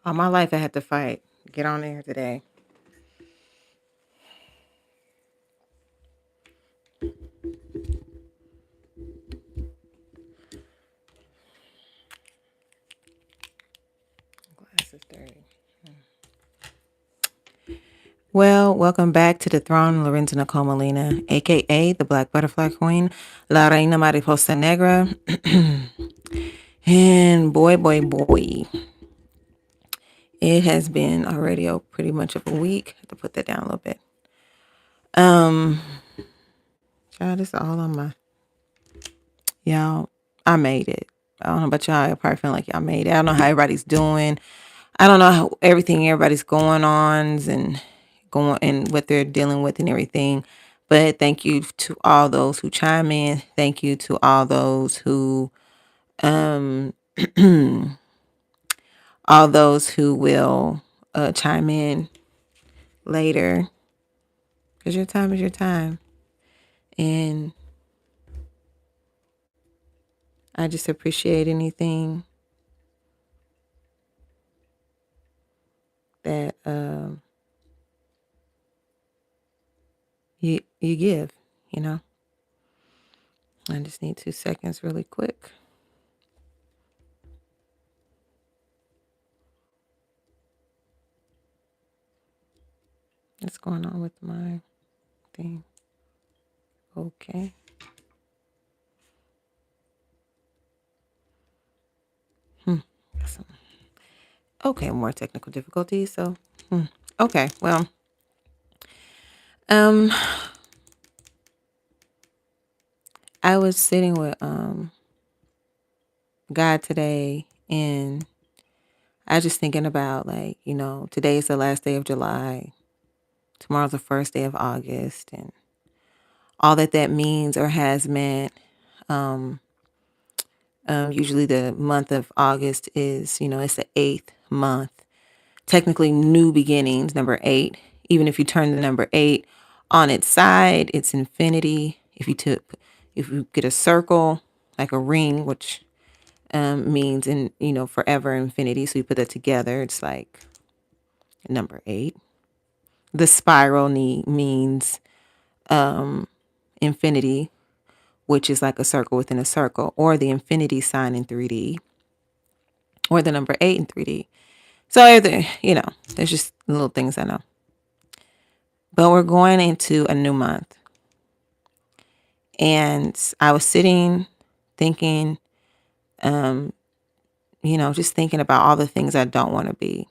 All my life I had to fight. Get on there today. Glass is dirty. Well, welcome back to the throne, Lorenza Nicole Molina, aka the Black Butterfly Queen, La Reina Mariposa Negra. And boy, it has been already pretty much of a week. I have to put that down a little bit. Um, Child, it's all on my y'all. I made it. I don't know about y'all. I probably feel like y'all made it. I don't know how everybody's doing. I don't know how everybody's going on and what they're dealing with and everything. But thank you to all those who chime in. Thank you to all those who um all those who will chime in later. Because your time is your time. And I just appreciate anything that you give, you know. I just need 2 seconds really quick. What's going on with my thing? Okay. Okay, more technical difficulties. So, okay. Well, um, I was sitting with God today, and I was just thinking about today is the last day of July. Tomorrow's the first day of August, and all that means or has meant. Um, Usually the month of August is, it's the 8th month. Technically, new beginnings, number 8. Even if you turn the number 8 on its side, it's infinity. If you get a circle, like a ring, which means forever infinity. So you put that together, it's like number 8. The spiral means infinity, which is like a circle within a circle, or the infinity sign in 3D, or the number 8 in 3D. So, there's just little things I know. But we're going into a new month. And I was sitting thinking, just thinking about all the things I don't want to be.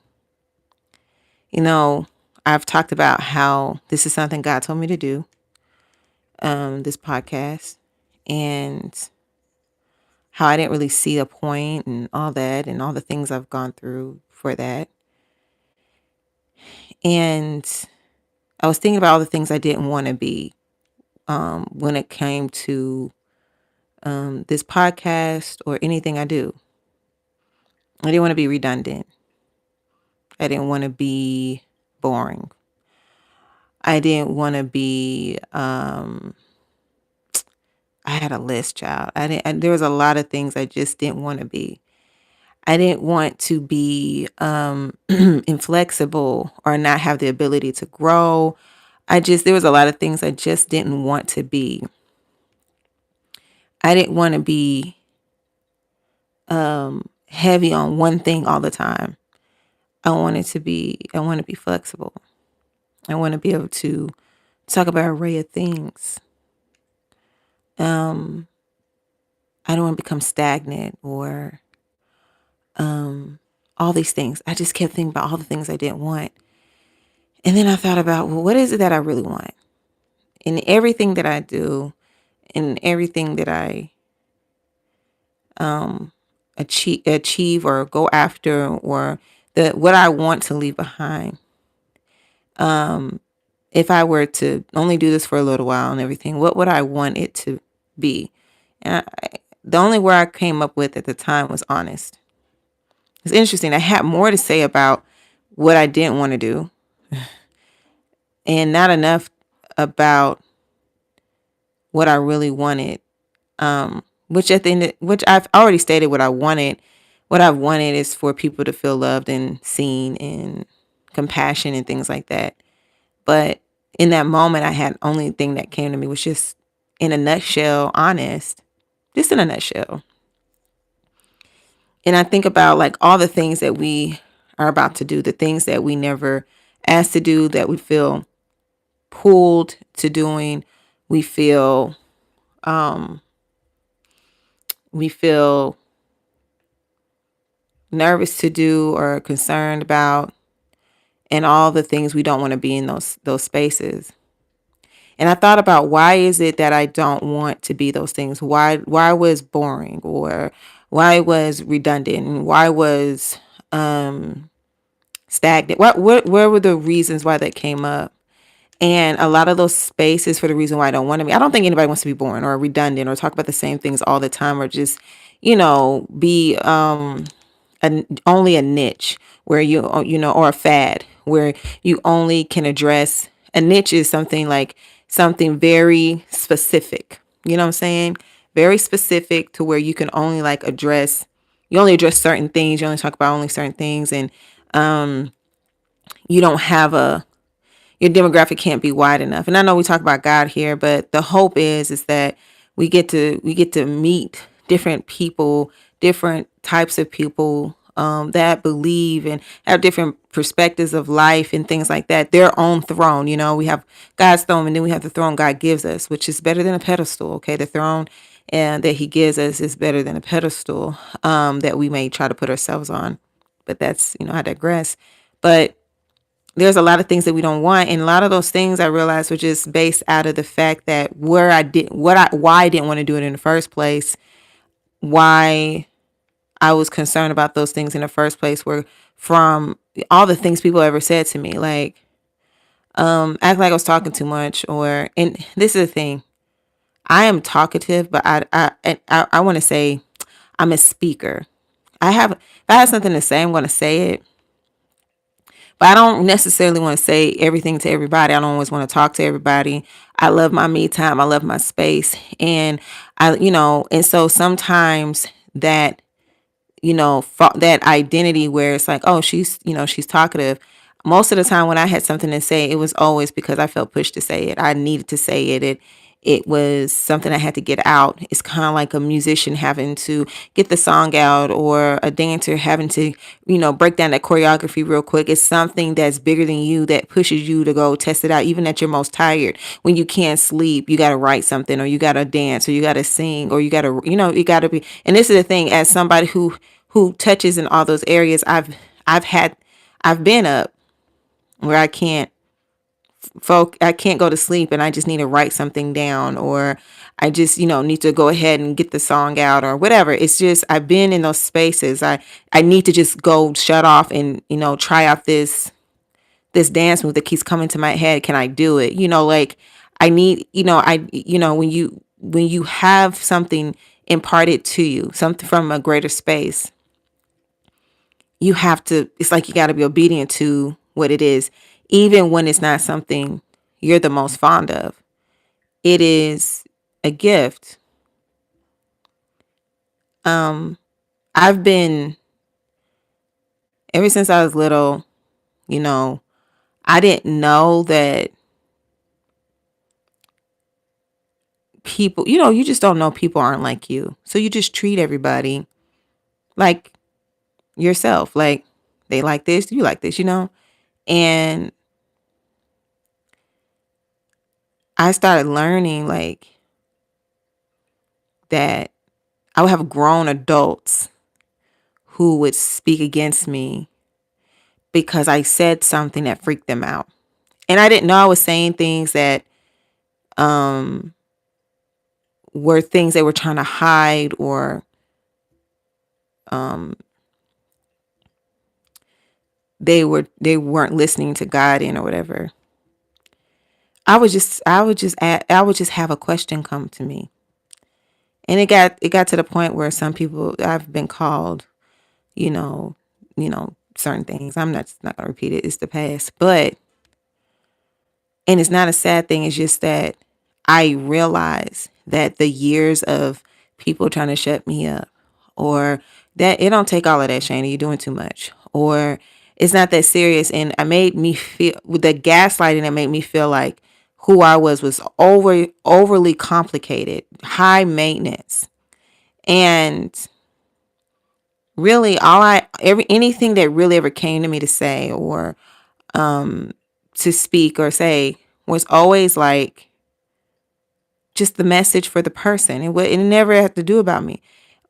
I've talked about how this is something God told me to do, this podcast, and how I didn't really see a point and all that, and all the things I've gone through for that. And I was thinking about all the things I didn't want to be when it came to this podcast or anything I do. I didn't want to be redundant. I didn't want to be boring. I didn't want to be. I had a list, child. There was a lot of things I just didn't want to be. I didn't want to be inflexible or not have the ability to grow. There was a lot of things I just didn't want to be. I didn't want to be heavy on one thing all the time. I want to be flexible. I want to be able to talk about an array of things. I don't want to become stagnant or all these things. I just kept thinking about all the things I didn't want. And then I thought about, well, what is it that I really want? In everything that I do, in everything that I achieve or go after, or what I want to leave behind. If I were to only do this for a little while and everything, what would I want it to be? And the only word I came up with at the time was honest. It's interesting. I had more to say about what I didn't want to do, and not enough about what I really wanted. Which I've already stated what I wanted, what I've wanted is for people to feel loved and seen and compassion and things like that. But in that moment, I had only thing that came to me was just in a nutshell, honest, just in a nutshell. And I think about like all the things that we are about to do, the things that we never asked to do, that we feel pulled to doing. We feel, um, we feel nervous to do or concerned about, and all the things we don't want to be in those spaces. And I thought about, why is it that I don't want to be those things? Why was boring, or why was redundant, and why was stagnant? What where were the reasons why that came up? And a lot of those spaces for the reason why I don't want to be. I don't think anybody wants to be boring or redundant or talk about the same things all the time, or just, be only a niche where or a fad where you only can address. A niche is something like something very specific. You know what I'm saying? Very specific, to where you can only like address. You only address certain things. You only talk about only certain things, and you don't have your demographic can't be wide enough. And I know we talk about God here, but the hope is that we get to meet different people, different types of people, that believe and have different perspectives of life and things like that. Their own throne, we have God's throne, and then we have the throne God gives us, which is better than a pedestal. Okay, the throne and that He gives us is better than a pedestal, that we may try to put ourselves on. But that's, I digress. But there's a lot of things that we don't want, and a lot of those things I realized were just based out of the fact that why I didn't want to do it in the first place, why I was concerned about those things in the first place, were from all the things people ever said to me, like act like I was talking too much, and this is the thing, I am talkative, but I want to say I'm a speaker. If I have something to say, I'm going to say it. But I don't necessarily want to say everything to everybody. I don't always want to talk to everybody. I love my me time. I love my space. And and so sometimes that, that identity where it's like, oh, she's talkative. Most of the time when I had something to say, it was always because I felt pushed to say it. I needed to say it. It was something I had to get out. It's kind of like a musician having to get the song out, or a dancer having to, break down that choreography real quick. It's something that's bigger than you, that pushes you to go test it out, even at your most tired. When you can't sleep, you got to write something, or you got to dance, or you got to sing, or you got to, you got to be. And this is the thing, as somebody who touches in all those areas, I've been up where I can't go to sleep, and I just need to write something down, or I just, need to go ahead and get the song out, or whatever. It's just, I've been in those spaces. I need to just go shut off and, try out this dance move that keeps coming to my head. Can I do it? Like I need, when you have something imparted to you, something from a greater space, you have to, it's like you got to be obedient to what it is, even when it's not something you're the most fond of. It is a gift. I've been, ever since I was little, I didn't know that people, you just don't know people aren't like you. So you just treat everybody like yourself. Like, they like this, you like this, And I started learning, like, that I would have grown adults who would speak against me because I said something that freaked them out. And I didn't know I was saying things that were things they were trying to hide, or they weren't listening to God in, or whatever. I would just have a question come to me. And it got to the point where some people, I've been called, you know, certain things. I'm not gonna repeat it. It's the past. And it's not a sad thing. It's just that I realize that the years of people trying to shut me up, or that it don't take all of that, Shana. You're doing too much. Or it's not that serious. And I made me feel with the gaslighting that made me feel like who I was overly complicated, high maintenance. And really anything that really ever came to me to say or to speak or say was always like just the message for the person. It never had to do about me.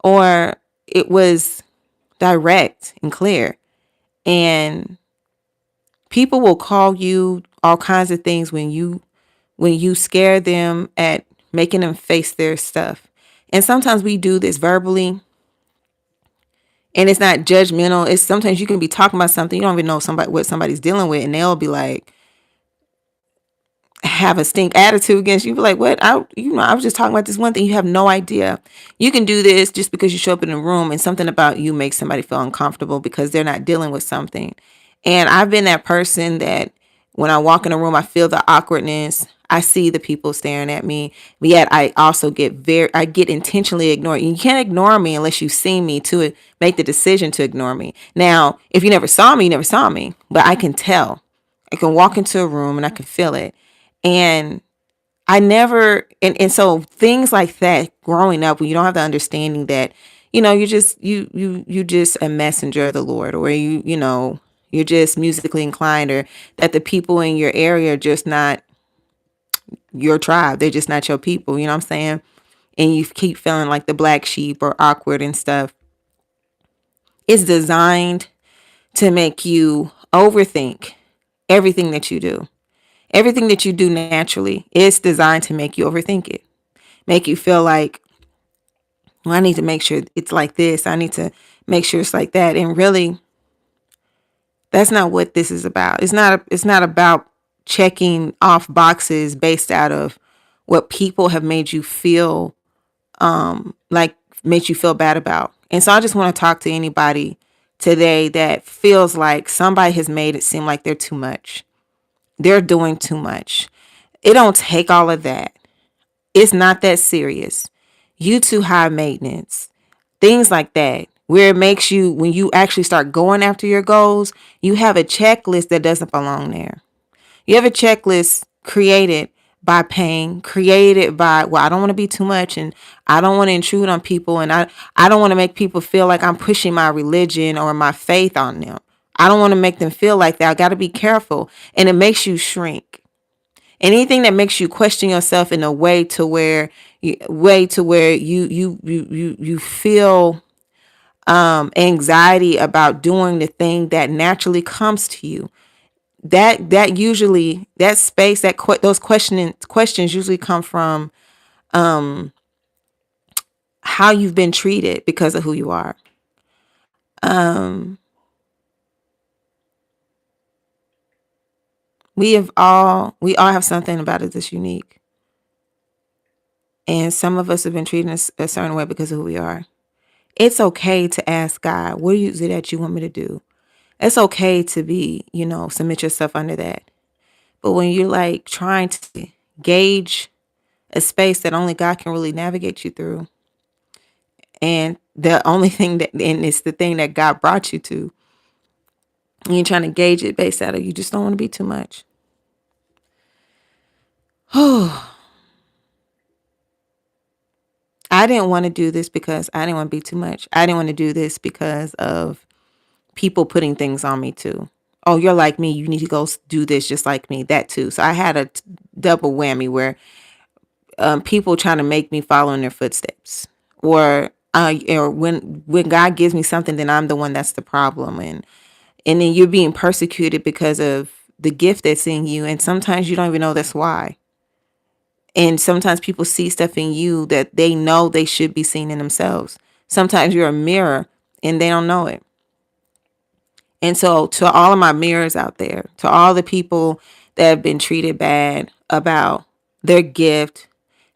Or it was direct and clear. And people will call you all kinds of things when you scare them at making them face their stuff. And sometimes we do this verbally, and it's not judgmental. It's sometimes you can be talking about something you don't even know what somebody's dealing with, and they'll be like, have a stink attitude against you. Be like, what? I was just talking about this one thing. You have no idea. You can do this just because you show up in a room and something about you makes somebody feel uncomfortable because they're not dealing with something. And I've been that person that when I walk in a room, I feel the awkwardness. I see the people staring at me, but yet I also I get intentionally ignored. You can't ignore me unless you see me to make the decision to ignore me. Now, if you never saw me, you never saw me, but I can tell. I can walk into a room and I can feel it. And I never, and so things like that growing up when you don't have the understanding that, you're just a messenger of the Lord, or you're just musically inclined, or that the people in your area are just not your tribe. They're just not your people. You know what I'm saying? And you keep feeling like the black sheep or awkward and stuff. It's designed to make you overthink everything that you do. Everything that you do naturally is designed to make you overthink it. Make you feel like, well, I need to make sure it's like this. I need to make sure it's like that. And really, that's not what this is about. It's not about checking off boxes based out of what people have made you feel like made you feel bad about. And so I just want to talk to anybody today that feels like somebody has made it seem like they're too much. They're doing too much. It don't take all of that. It's not that serious. You too high maintenance. Things like that. Where it makes you, when you actually start going after your goals, you have a checklist that doesn't belong there. You have a checklist created by pain, created by, well, I don't want to be too much and I don't want to intrude on people, and I don't want to make people feel like I'm pushing my religion or my faith on them. I don't want to make them feel like that. I got to be careful. And it makes you shrink. Anything that makes you question yourself in a way to where you feel anxiety about doing the thing that naturally comes to you. That usually, that space, those questions usually come from how you've been treated because of who you are. We all have something about it that's unique. And some of us have been treated a certain way because of who we are. It's okay to ask God, what is it that you want me to do? It's okay to be, submit yourself under that. But when you're like trying to gauge a space that only God can really navigate you through, and the only thing and it's the thing that God brought you to, and you're trying to gauge it based out of, you just don't want to be too much. Oh, I didn't want to do this because I didn't want to be too much. I didn't want to do this because of people putting things on me too. Oh, you're like me. You need to go do this just like me. That too. So I had a double whammy where people trying to make me follow in their footsteps, or when God gives me something, then I'm the one that's the problem, and then you're being persecuted because of the gift that's in you, and sometimes you don't even know that's why. And sometimes people see stuff in you that they know they should be seeing in themselves. Sometimes you're a mirror and they don't know it. And so to all of my mirrors out there, to all the people that have been treated bad about their gift,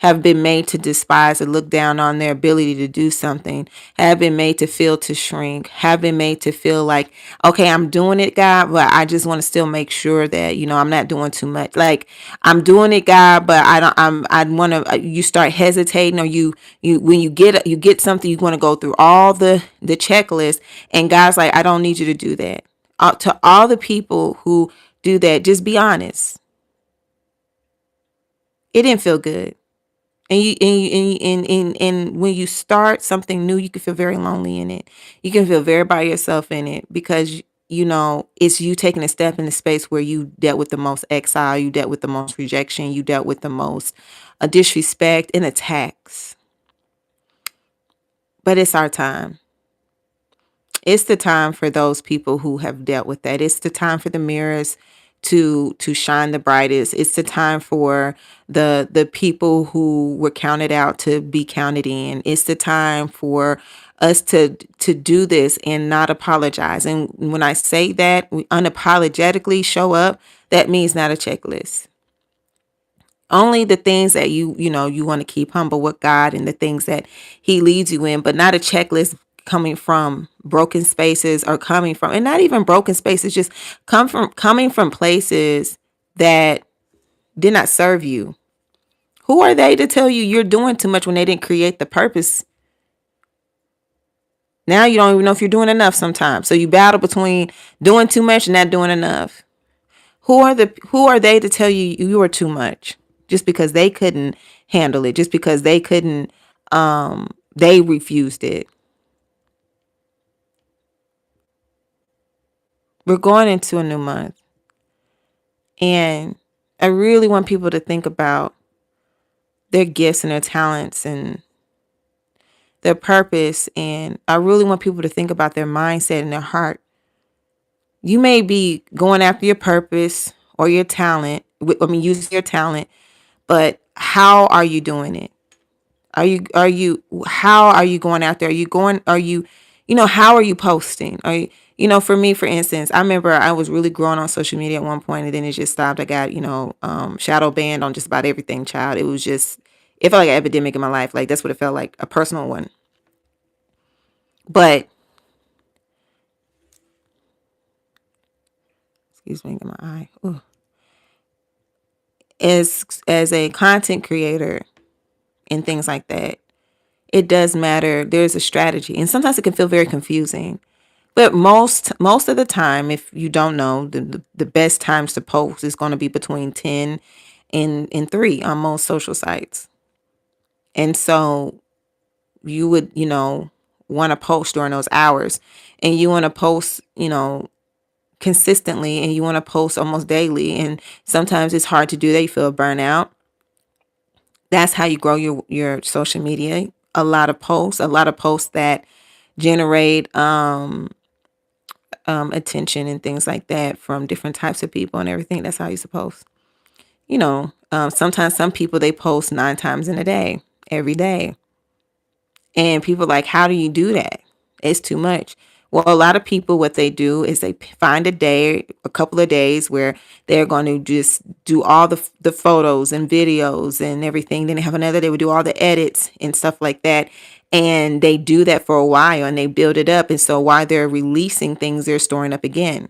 have been made to despise or look down on their ability to do something, have been made to feel to shrink, have been made to feel like, okay, I'm doing it, God, but I just want to still make sure that, I'm not doing too much. Like, I'm doing it, God, but I want to, you start hesitating, or when you get something, you want to go through all the checklist, and God's like, I don't need you to do that. To all the people who do that, just be honest. It didn't feel good. And when you start something new, you can feel very lonely in it. You can feel very by yourself in it, because it's you taking a step in the space where you dealt with the most exile, you dealt with the most rejection, you dealt with the most disrespect and attacks. But it's our time. It's the time for those people who have dealt with that. It's the time for the mirrors to shine the brightest. It's the time for the people who were counted out to be counted in. It's the time for us to do this and not apologize. And when I say that, we unapologetically show up, that means not a checklist. Only the things that you want to keep humble with God, and the things that he leads you in, but not a checklist coming from broken spaces, or coming from, and not even broken spaces, just coming from places that did not serve you. Who are they to tell you you're doing too much when they didn't create the purpose? Now you don't even know if you're doing enough sometimes. So you battle between doing too much and not doing enough. Who are they to tell you you are too much? Just because they couldn't handle it, just because they couldn't, they refused it. We're going into a new month, and I really want people to think about their gifts and their talents and their purpose. And I really want people to think about their mindset and their heart. You may be going after your purpose or your talent. Using your talent, but how are you doing it? How are you going out there? How are you posting? For me, for instance, I remember I was really growing on social media at one point, and then it just stopped. I got, shadow banned on just about everything, child. It felt like an epidemic in my life. Like, that's what it felt like, a personal one. But, excuse me, get my eye. Ooh. As a content creator and things like that, it does matter. There's a strategy, and sometimes it can feel very confusing. But most of the time, if you don't know, the best times to post is going to be between 10 and 3 on most social sites. And so you would, want to post during those hours, and you want to post, consistently, and you want to post almost daily. And sometimes it's hard to do that. You feel burnout. That's how you grow your social media. A lot of posts that generate attention and things like that from different types of people and everything. That's how you're supposed. Sometimes some people, they post 9 times in a day, every day. And people are like, how do you do that? It's too much. Well, a lot of people, what they do is they find a couple of days where they're going to just do all the photos and videos and everything. Then they have another day we do all the edits and stuff like that. And they do that for a while, and they build it up. And so while they're releasing things, they're storing up again.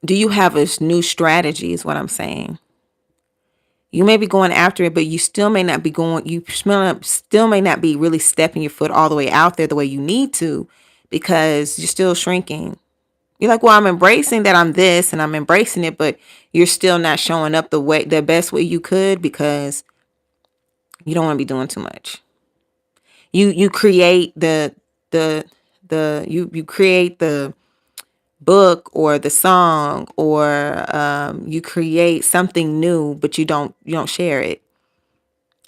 Do you have a new strategy is what I'm saying. You may be going after it, but you still may not be still may not be really stepping your foot all the way out there the way you need to, because you're still shrinking. You're like, well, I'm embracing that I'm this and I'm embracing it, but you're still not showing up the best way you could, because you don't want to be doing too much. You create you create the book or the song, or you create something new, but you don't share it.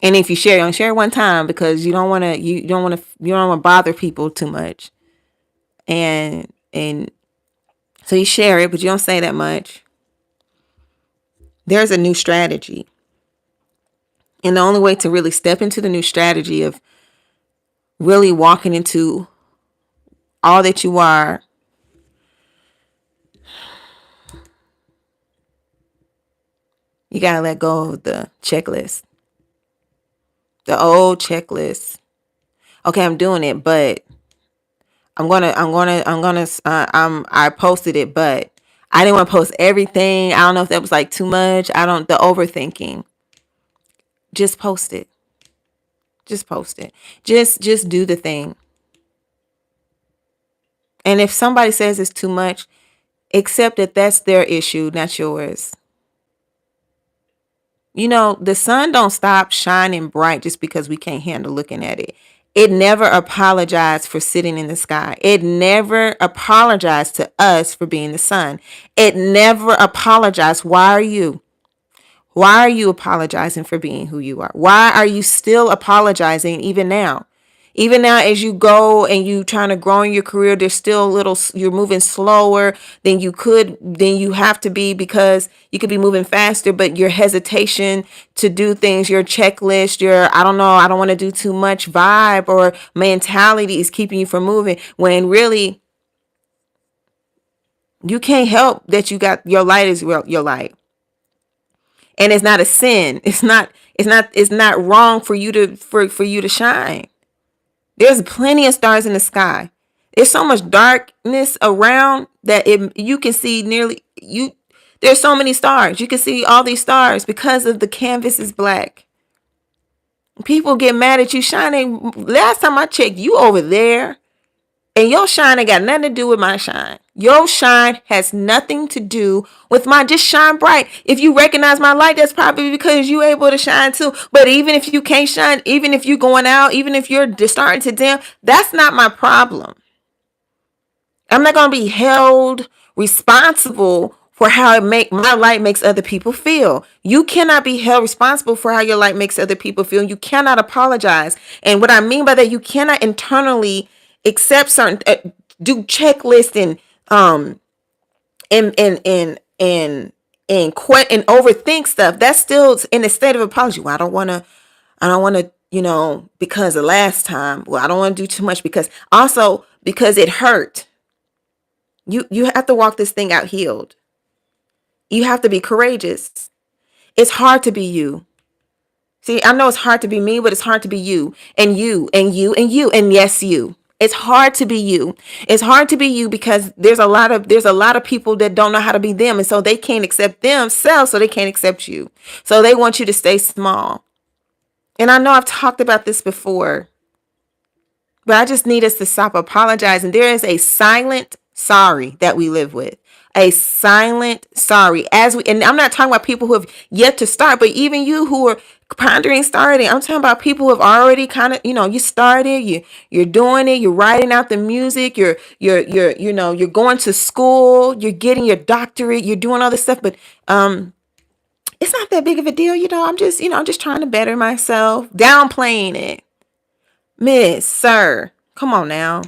And if you share, you don't share it one time, because you don't want to bother people too much. And so you share it, but you don't say that much. There's a new strategy. And the only way to really step into the new strategy of really walking into all that you are, You gotta let go of the checklist, the old checklist. Okay, I'm doing it, but I posted it, but I didn't want to post everything. I don't know if that was like too much. The overthinking. Just post it. Just post it. Just do the thing. And if somebody says it's too much, accept that that's their issue, not yours. You know, the sun don't stop shining bright just because we can't handle looking at it. It never apologized for sitting in the sky. It never apologized to us for being the sun. It never apologized. Why are you? Why are you apologizing for being who you are? Why are you still apologizing even now? Even now, as you go and you trying to grow in your career, there's still you're moving slower than you have to be, because you could be moving faster, but your hesitation to do things, your checklist, I don't know, I don't want to do too much vibe or mentality is keeping you from moving, when really you can't help that your light is your light. And it's not a sin. It's not wrong for you to shine. There's plenty of stars in the sky. There's so much darkness around that you can see there's so many stars. You can see all these stars because of the canvas is black. People get mad at you shining. Last time I checked, you over there. And your shine ain't got nothing to do with my shine. Your shine has nothing to do with mine. Just shine bright. If you recognize my light, that's probably because you able to shine too. But even if you can't shine, even if you're going out, even if you're starting to dim, that's not my problem. I'm not going to be held responsible for how my light makes other people feel. You cannot be held responsible for how your light makes other people feel. You cannot apologize. And what I mean by that, you cannot internally accept certain do checklists and overthink stuff. That's still in a state of apology. Well, I don't want to, because the last time, well, I don't want to do too much because it hurt. You have to walk this thing out healed. You have to be courageous. It's hard to be you. See, I know it's hard to be me, but it's hard to be you and you and you and you and yes, you. It's hard to be you. It's hard to be you because there's a lot of people that don't know how to be them, and so they can't accept themselves, so they can't accept you. So they want you to stay small. And I know I've talked about this before, but I just need us to stop apologizing. There is a silent sorry that we live with. A silent sorry. And I'm not talking about people who have yet to start, but even you who are pondering starting, I'm talking about people who have already kind of, you started, you're doing it, you're writing out the music, you're going to school, you're getting your doctorate, you're doing all this stuff, but it's not that big of a deal, I'm just trying to better myself, downplaying it. Miss, sir, come on now.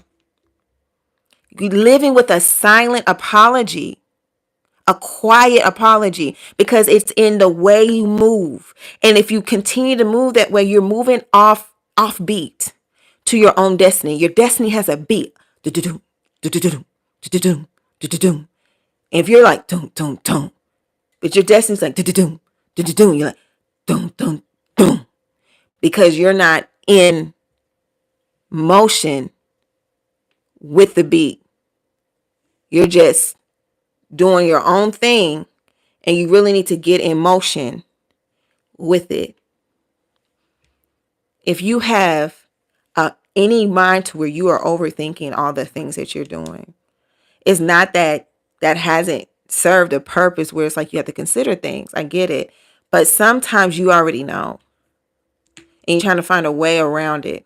You're living with a silent apology, a quiet apology, because it's in the way you move. And if you continue to move that way, you're moving off beat to your own destiny. Your destiny has a beat. Do-do-do, do-do-do, do-do-do, do-do-do. And if you're like, dum, dum, dum, but your destiny's like, do-do-do, do-do-do, you're like, dum, dum, dum, because you're not in motion with the beat. You're just doing your own thing, and you really need to get in motion with it. If you have any mind to where you are overthinking all the things that you're doing, it's not that hasn't served a purpose where it's like you have to consider things. I get it. But sometimes you already know, and you're trying to find a way around it.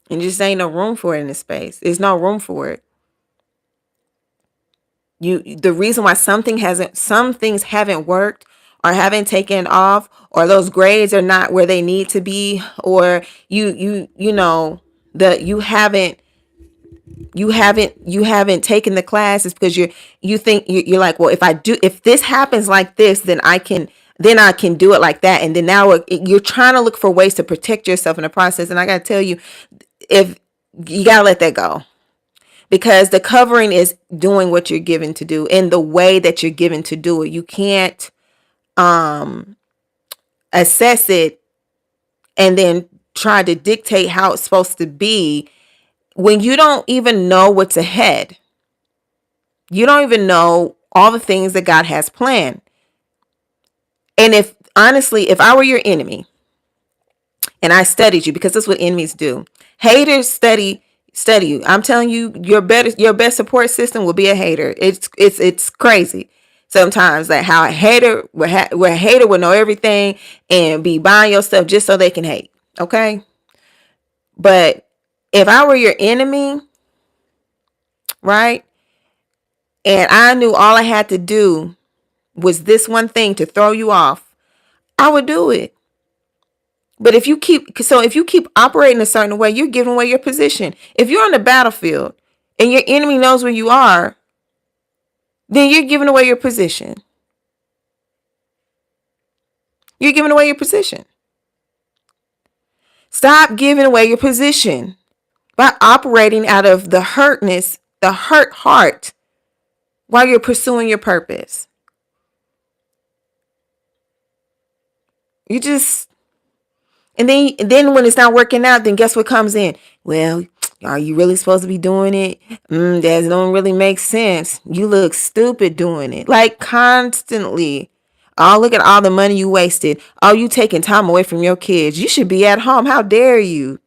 And just ain't no room for it in this space. There's no room for it. The reason why some things haven't worked or haven't taken off, or those grades are not where they need to be, or you haven't taken the class, is because you think you're like, well, if this happens like this, then I can do it like that. And then now you're trying to look for ways to protect yourself in the process. And I got to tell you, if you got to let that go. Because the covering is doing what you're given to do in the way that you're given to do it. You can't assess it and then try to dictate how it's supposed to be when you don't even know what's ahead. You don't even know all the things that God has planned. And if honestly, if I were your enemy and I studied you, because that's what enemies do. Haters study you. I'm telling you, your best support system will be a hater. It's crazy. Sometimes like how a hater will know everything and be buying your stuff just so they can hate. Okay? But if I were your enemy, right? And I knew all I had to do was this one thing to throw you off, I would do it. But if you keep operating a certain way, you're giving away your position. If you're on the battlefield and your enemy knows where you are, then you're giving away your position. You're giving away your position. Stop giving away your position by operating out of the hurt heart while you're pursuing your purpose. You just And then when it's not working out, then guess what comes in? Well, are you really supposed to be doing it? That don't really make sense. You look stupid doing it. Like constantly. Oh, look at all the money you wasted. Oh, you taking time away from your kids. You should be at home. How dare you?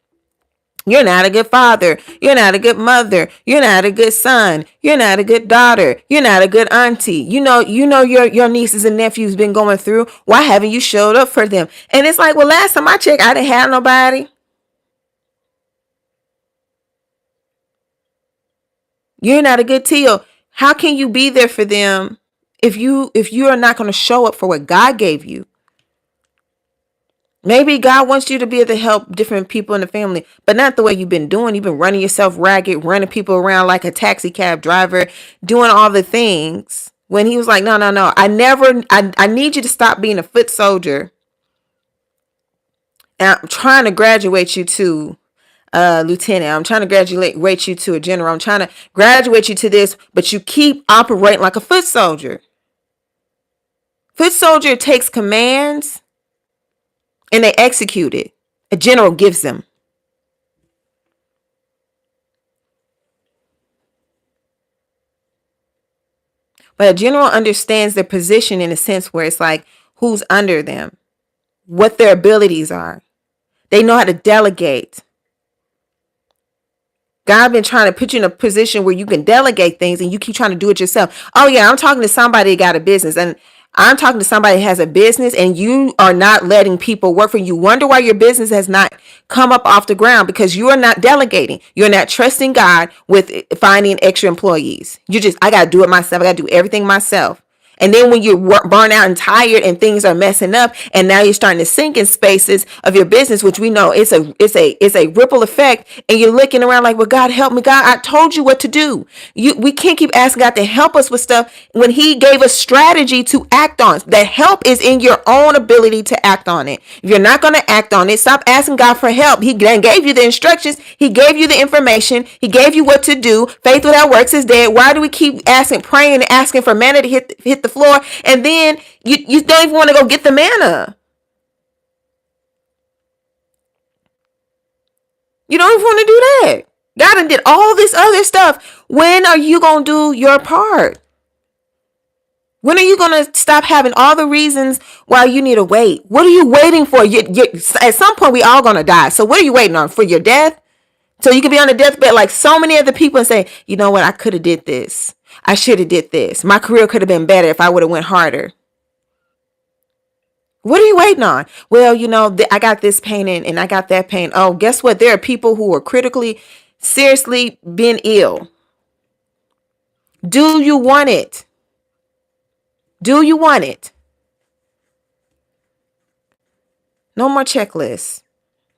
You're not a good father. You're not a good mother. You're not a good son. You're not a good daughter. You're not a good auntie. Your nieces and nephews been going through. Why haven't you showed up for them? And it's like, well, last time I checked, I didn't have nobody. You're not a good Tio. How can you be there for them if you are not going to show up for what God gave you? Maybe God wants you to be able to help different people in the family, but not the way you've been doing. You've been running yourself ragged, running people around like a taxi cab driver, doing all the things. When he was like, no. I need you to stop being a foot soldier. And I'm trying to graduate you to lieutenant. I'm trying to graduate you to a general. I'm trying to graduate you to this, but you keep operating like a foot soldier. Foot soldier takes commands and they execute it. A general gives them. But a general understands their position in a sense where it's like who's under them, what their abilities are. They know how to delegate. God been trying to put you in a position where you can delegate things and you keep trying to do it yourself. Oh yeah, I'm talking to somebody that got a business, and I'm talking to somebody that has a business and you are not letting people work for you. You wonder why your business has not come up off the ground because you are not delegating. You're not trusting God with finding extra employees. I got to do it myself. I got to do everything myself. And then when you're burnt out and tired and things are messing up, and now you're starting to sink in spaces of your business, which we know it's a ripple effect, and you're looking around like, well, God help me, God, I told you what to do. We can't keep asking God to help us with stuff when He gave us strategy to act on. That help is in your own ability to act on it. If you're not going to act on it, stop asking God for help. He then gave you the instructions. He gave you the information. He gave you what to do. Faith without works is dead. Why do we keep praying and asking for manna to hit the floor, and then you don't even want to go get the manna? You don't even want to do that. God did all this other stuff. When are you going to do your part? When are you going to stop having all the reasons why you need to wait? What are you waiting for? At some point, we all going to die. So what are you waiting on? For your death? So you can be on the deathbed like so many other people and say, you know what? I could have did this. I should have did this. My career could have been better if I would have went harder. What are you waiting on? Well, I got this pain and I got that pain. Oh, guess what? There are people who are seriously been ill. Do you want it? Do you want it? No more checklists.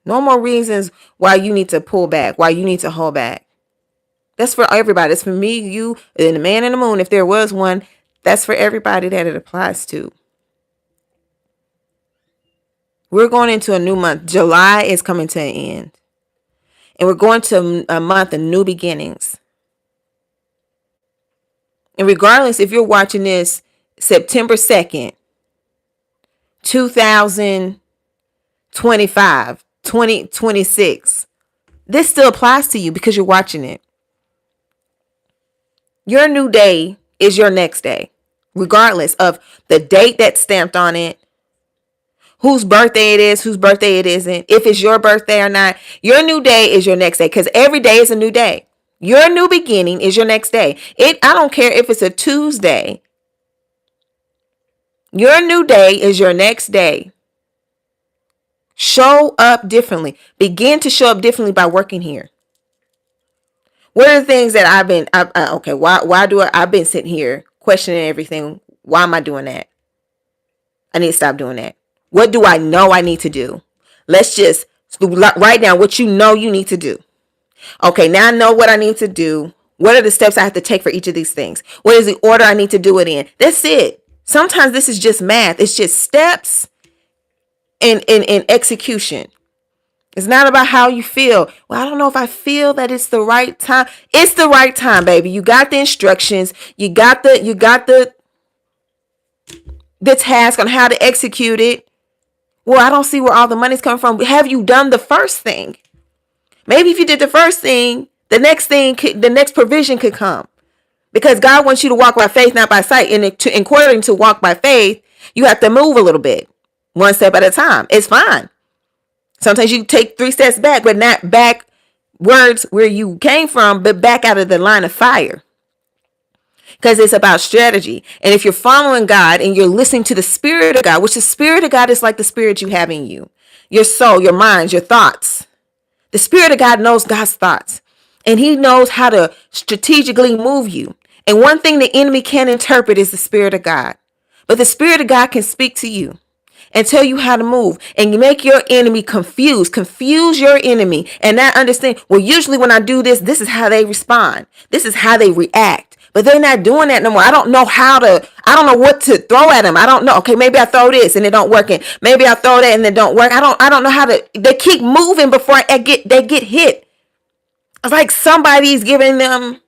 No more reasons why you need to pull back, why you need to hold back. That's for everybody. It's for me, you, and the man in the moon. If there was one, that's for everybody that it applies to. We're going into a new month. July is coming to an end. And we're going to a month of new beginnings. And regardless if you're watching this September 2nd, 2025, 2026. This still applies to you because you're watching it. Your new day is your next day, regardless of the date that's stamped on it, whose birthday it is, whose birthday it isn't, if it's your birthday or not. Your new day is your next day, because every day is a new day. Your new beginning is your next day. I don't care if it's a Tuesday. Your new day is your next day. Show up differently. Begin to show up differently by working here. What are the things that I've been sitting here questioning everything. Why am I doing that? I need to stop doing that. What do I know I need to do? Let's just write down what you know you need to do. Okay, now I know what I need to do. What are the steps I have to take for each of these things? What is the order I need to do it in? That's it. Sometimes this is just math. It's just steps and execution. It's not about how you feel. Well, I don't know if I feel that it's the right time. It's the right time, baby. You got the instructions. You got the task on how to execute it. Well, I don't see where all the money's coming from. Have you done the first thing? Maybe if you did the first thing, the next provision could come. Because God wants you to walk by faith, not by sight. And in order to walk by faith, you have to move a little bit, one step at a time. It's fine. Sometimes you take 3 steps back, but not backwards where you came from, but back out of the line of fire. Because it's about strategy. And if you're following God and you're listening to the Spirit of God, which the Spirit of God is like the spirit you have in you, your soul, your mind, your thoughts. The Spirit of God knows God's thoughts. And he knows how to strategically move you. And one thing the enemy can't interpret is the Spirit of God. But the Spirit of God can speak to you and tell you how to move, and you make your enemy confuse your enemy, and not understand, well, usually when I do this, this is how they respond. This is how they react. But they're not doing that no more. I don't know what to throw at them. I don't know. Okay, maybe I throw this and it don't work. And maybe I throw that and it don't work. I don't know how to, they keep moving before they get hit. It's like somebody's giving them,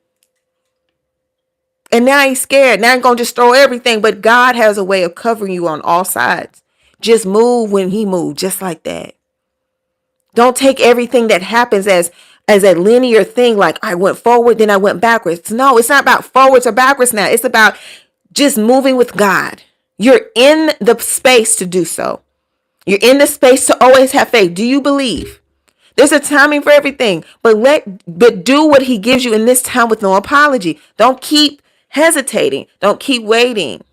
and now he's scared. Now I'm going to just throw everything. But God has a way of covering you on all sides. Just move when he moved, just like that. Don't take everything that happens as a linear thing, like I went forward, then I went backwards. No, it's not about forwards or backwards now. It's about just moving with God. You're in the space to do so. You're in the space to always have faith. Do you believe? There's a timing for everything, but do what he gives you in this time with no apology. Don't keep hesitating. Don't keep waiting.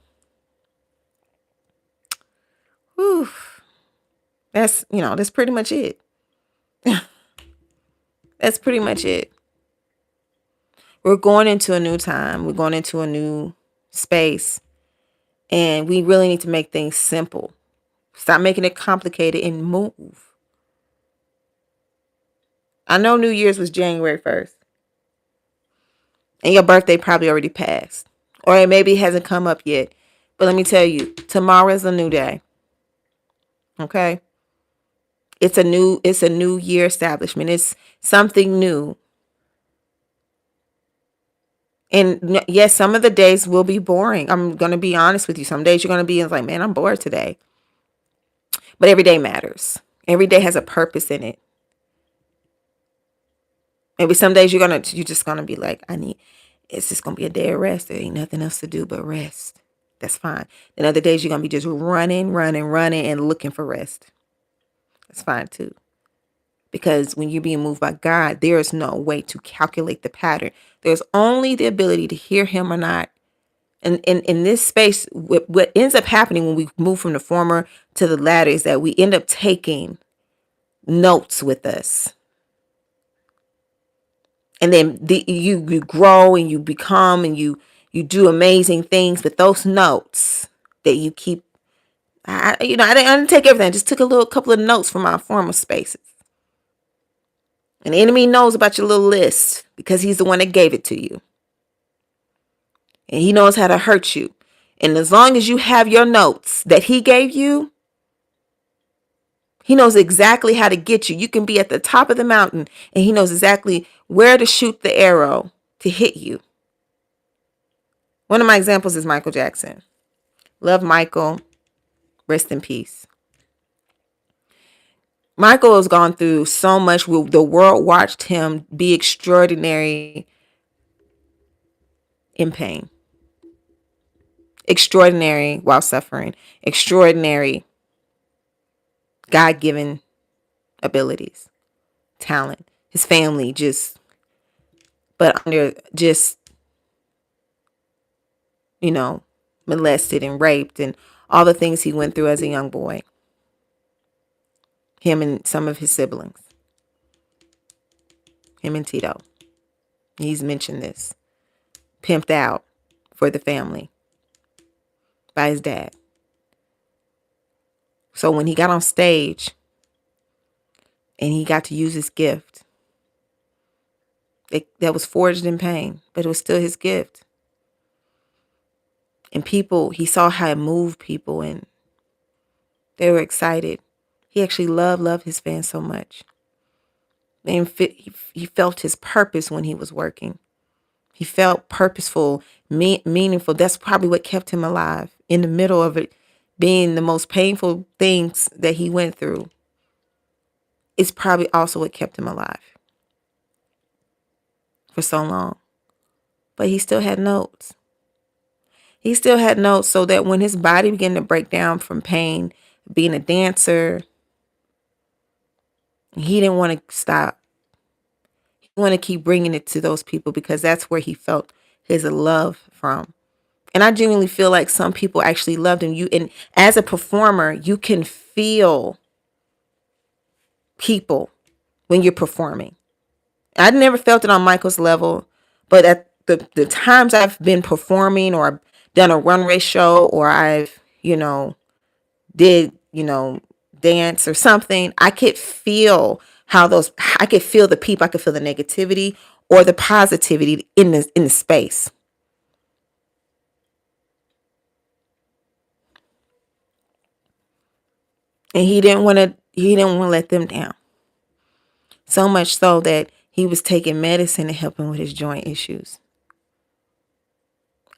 Whew. That's pretty much it. That's pretty much it. We're going into a new time. We're going into a new space. And we really need to make things simple. Stop making it complicated and move. I know New Year's was January 1st. And your birthday probably already passed. Or it maybe hasn't come up yet. But let me tell you, tomorrow is a new day. Okay? It's a new year establishment. It's something new. And yes, some of the days will be boring. I'm going to be honest with you. Some days you're going to be like, man, I'm bored today. But every day matters. Every day has a purpose in it. Maybe some days you're just going to be like, it's just going to be a day of rest. There ain't nothing else to do but rest. That's fine. Then other days you're going to be just running and looking for rest. That's fine too. Because when you're being moved by God, there is no way to calculate the pattern. There's only the ability to hear him or not. And in this space, what ends up happening when we move from the former to the latter is that we end up taking notes with us. And then you grow and you become and you do amazing things. But those notes that you keep, I didn't take everything. I just took a couple of notes from my former spaces. And the enemy knows about your little list because he's the one that gave it to you. And he knows how to hurt you. And as long as you have your notes that he gave you, he knows exactly how to get you. You can be at the top of the mountain and he knows exactly where to shoot the arrow to hit you. One of my examples is Michael Jackson. Love Michael. Rest in peace. Michael has gone through so much. The world watched him be extraordinary in pain, extraordinary while suffering, extraordinary God-given abilities, talent. His family but under molested and raped and all the things he went through as a young boy. Him and some of his siblings. Him and Tito. He's mentioned this. Pimped out for the family by his dad. So when he got on stage and he got to use his gift, that was forged in pain, but it was still his gift. And people, he saw how it moved people and they were excited. He actually loved his fans so much. And he felt his purpose when he was working. He felt purposeful, meaningful. That's probably what kept him alive in the middle of it being the most painful things that he went through. It's probably also what kept him alive for so long. But he still had notes. He still had notes so that when his body began to break down from pain, being a dancer, he didn't want to stop. He wanted to keep bringing it to those people because that's where he felt his love from. And I genuinely feel like some people actually loved him. And as a performer, you can feel people when you're performing. I never felt it on Michael's level, but at the times I've been performing or done a runway show or I've, did, dance or something, I could feel I could feel the people, I could feel the negativity or the positivity in the space. And he didn't want to let them down. So much so that he was taking medicine to help him with his joint issues.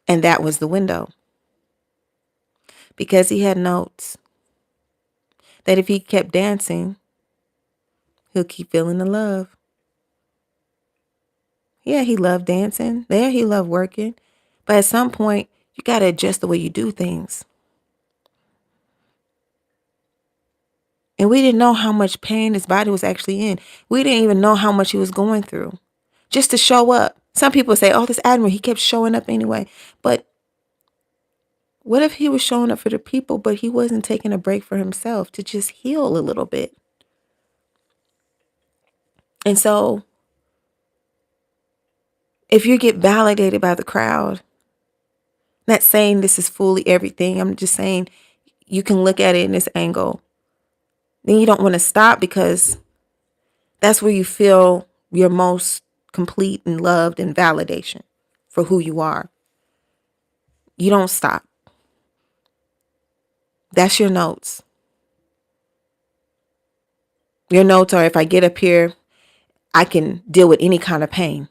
And that was the window. Because he had notes that if he kept dancing, he'll keep feeling the love. Yeah, he loved dancing. There, he loved working. But at some point, you got to adjust the way you do things. And we didn't know how much pain his body was actually in. We didn't even know how much he was going through just to show up. Some people say, oh, this Admiral, he kept showing up anyway. But what if he was showing up for the people, but he wasn't taking a break for himself to just heal a little bit? And so if you get validated by the crowd, not saying this is fully everything, I'm just saying you can look at it in this angle. Then you don't want to stop because that's where you feel your most complete and loved and validation for who you are. You don't stop. That's your notes. Your notes are, if I get up here, I can deal with any kind of pain.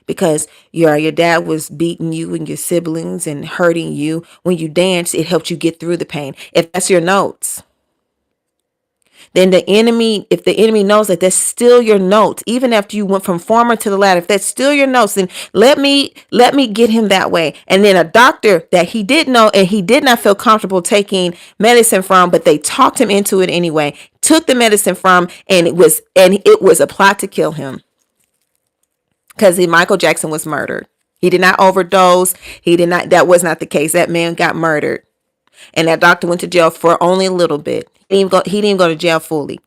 Because your dad was beating you and your siblings and hurting you. When you dance, it helped you get through the pain. If that's your notes, then if the enemy knows that that's still your notes, even after you went from former to the latter, if that's still your notes, then let me get him that way. And then a doctor that he did know and he did not feel comfortable taking medicine from, but they talked him into it anyway, took the medicine from, and it was a plot to kill him. Because Michael Jackson was murdered. He did not overdose. That was not the case. That man got murdered. And that doctor went to jail for only a little bit. He didn't even go to jail fully.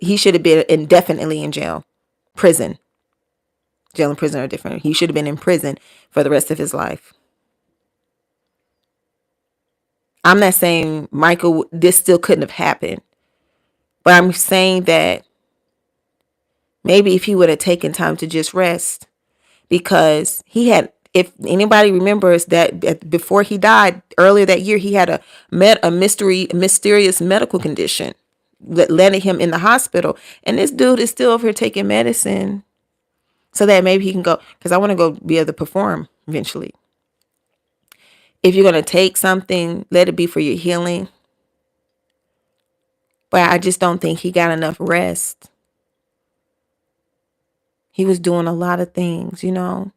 He should have been indefinitely in jail. Prison. Jail and prison are different. He should have been in prison for the rest of his life. I'm not saying Michael, this still couldn't have happened. But I'm saying that maybe if he would have taken time to just rest, because if anybody remembers that before he died earlier that year, he had a mysterious medical condition that landed him in the hospital. And this dude is still over here taking medicine so that maybe he can go, because I want to go be able to perform eventually. If you're going to take something, let it be for your healing. But I just don't think he got enough rest. He was doing a lot of things, And,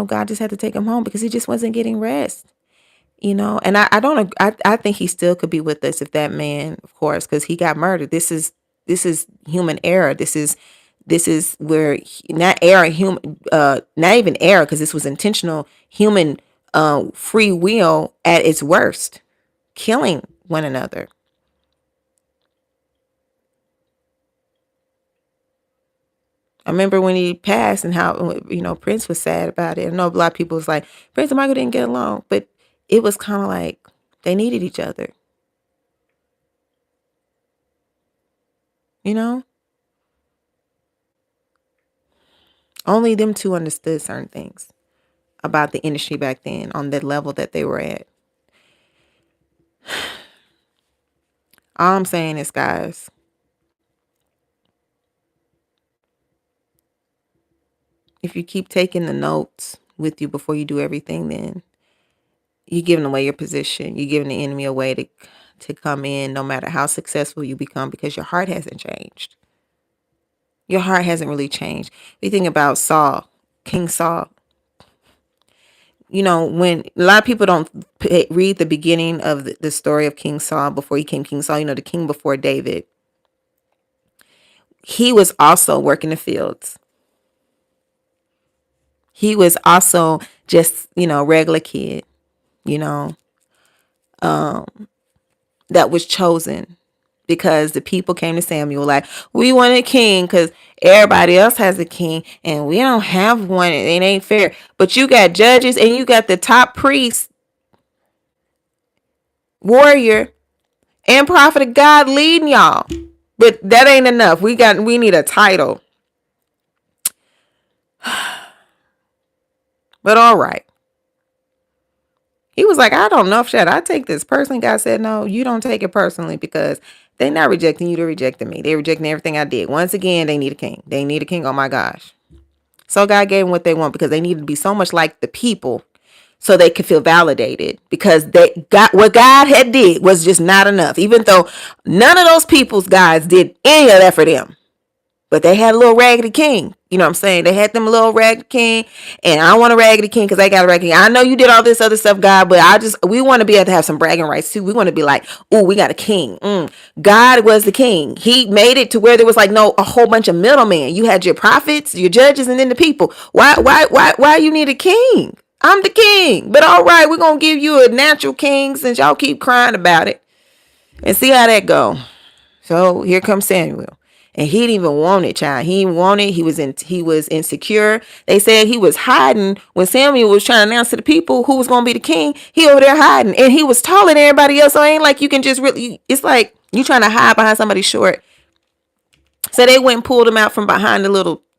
God just had to take him home because he just wasn't getting rest. And I think he still could be with us if that man, of course, because he got murdered. This is human error. This is where not error, human, not even error, because this was intentional human free will at its worst, killing one another. I remember when he passed and how, Prince was sad about it. I know a lot of people was like, Prince and Michael didn't get along, but it was kind of like they needed each other. Only them two understood certain things about the industry back then on the level that they were at. All I'm saying is, guys, if you keep taking the notes with you before you do everything, then you're giving away your position. You're giving the enemy a way to come in no matter how successful you become, because your heart hasn't changed. Your heart hasn't really changed. You think about Saul, King Saul. When a lot of people don't read the beginning of the story of King Saul before he became King Saul, the king before David, he was also working the fields. He was also just, regular kid, that was chosen because the people came to Samuel like, we want a king because everybody else has a king and we don't have one. It ain't fair. But you got judges and you got the top priest, warrior, and prophet of God leading y'all. But that ain't enough. We need a title. But all right. He was like, I don't know if I take this personally. God said, no, you don't take it personally, because they're not rejecting you. They're rejecting me. They're rejecting everything I did. Once again, they need a king. They need a king. Oh my gosh. So God gave them what they want because they needed to be so much like the people so they could feel validated, because they got what God had did was just not enough. Even though none of those people's guys did any of that for them. But they had a little raggedy king. You know what I'm saying? They had them a little raggedy king. And I want a raggedy king because they got a raggedy king. I know you did all this other stuff, God, but we want to be able to have some bragging rights too. We want to be like, oh, we got a king. God was the king. He made it to where there was like a whole bunch of middlemen. You had your prophets, your judges, and then the people. Why you need a king? I'm the king. But all right, we're going to give you a natural king since y'all keep crying about it. And see how that go. So here comes Samuel. And he didn't even want it, child. He didn't want it. He was insecure. They said he was hiding when Samuel was trying to announce to the people who was going to be the king. He over there hiding. And he was taller than everybody else. So it ain't like you can just really, it's like you trying to hide behind somebody short. So they went and pulled him out from behind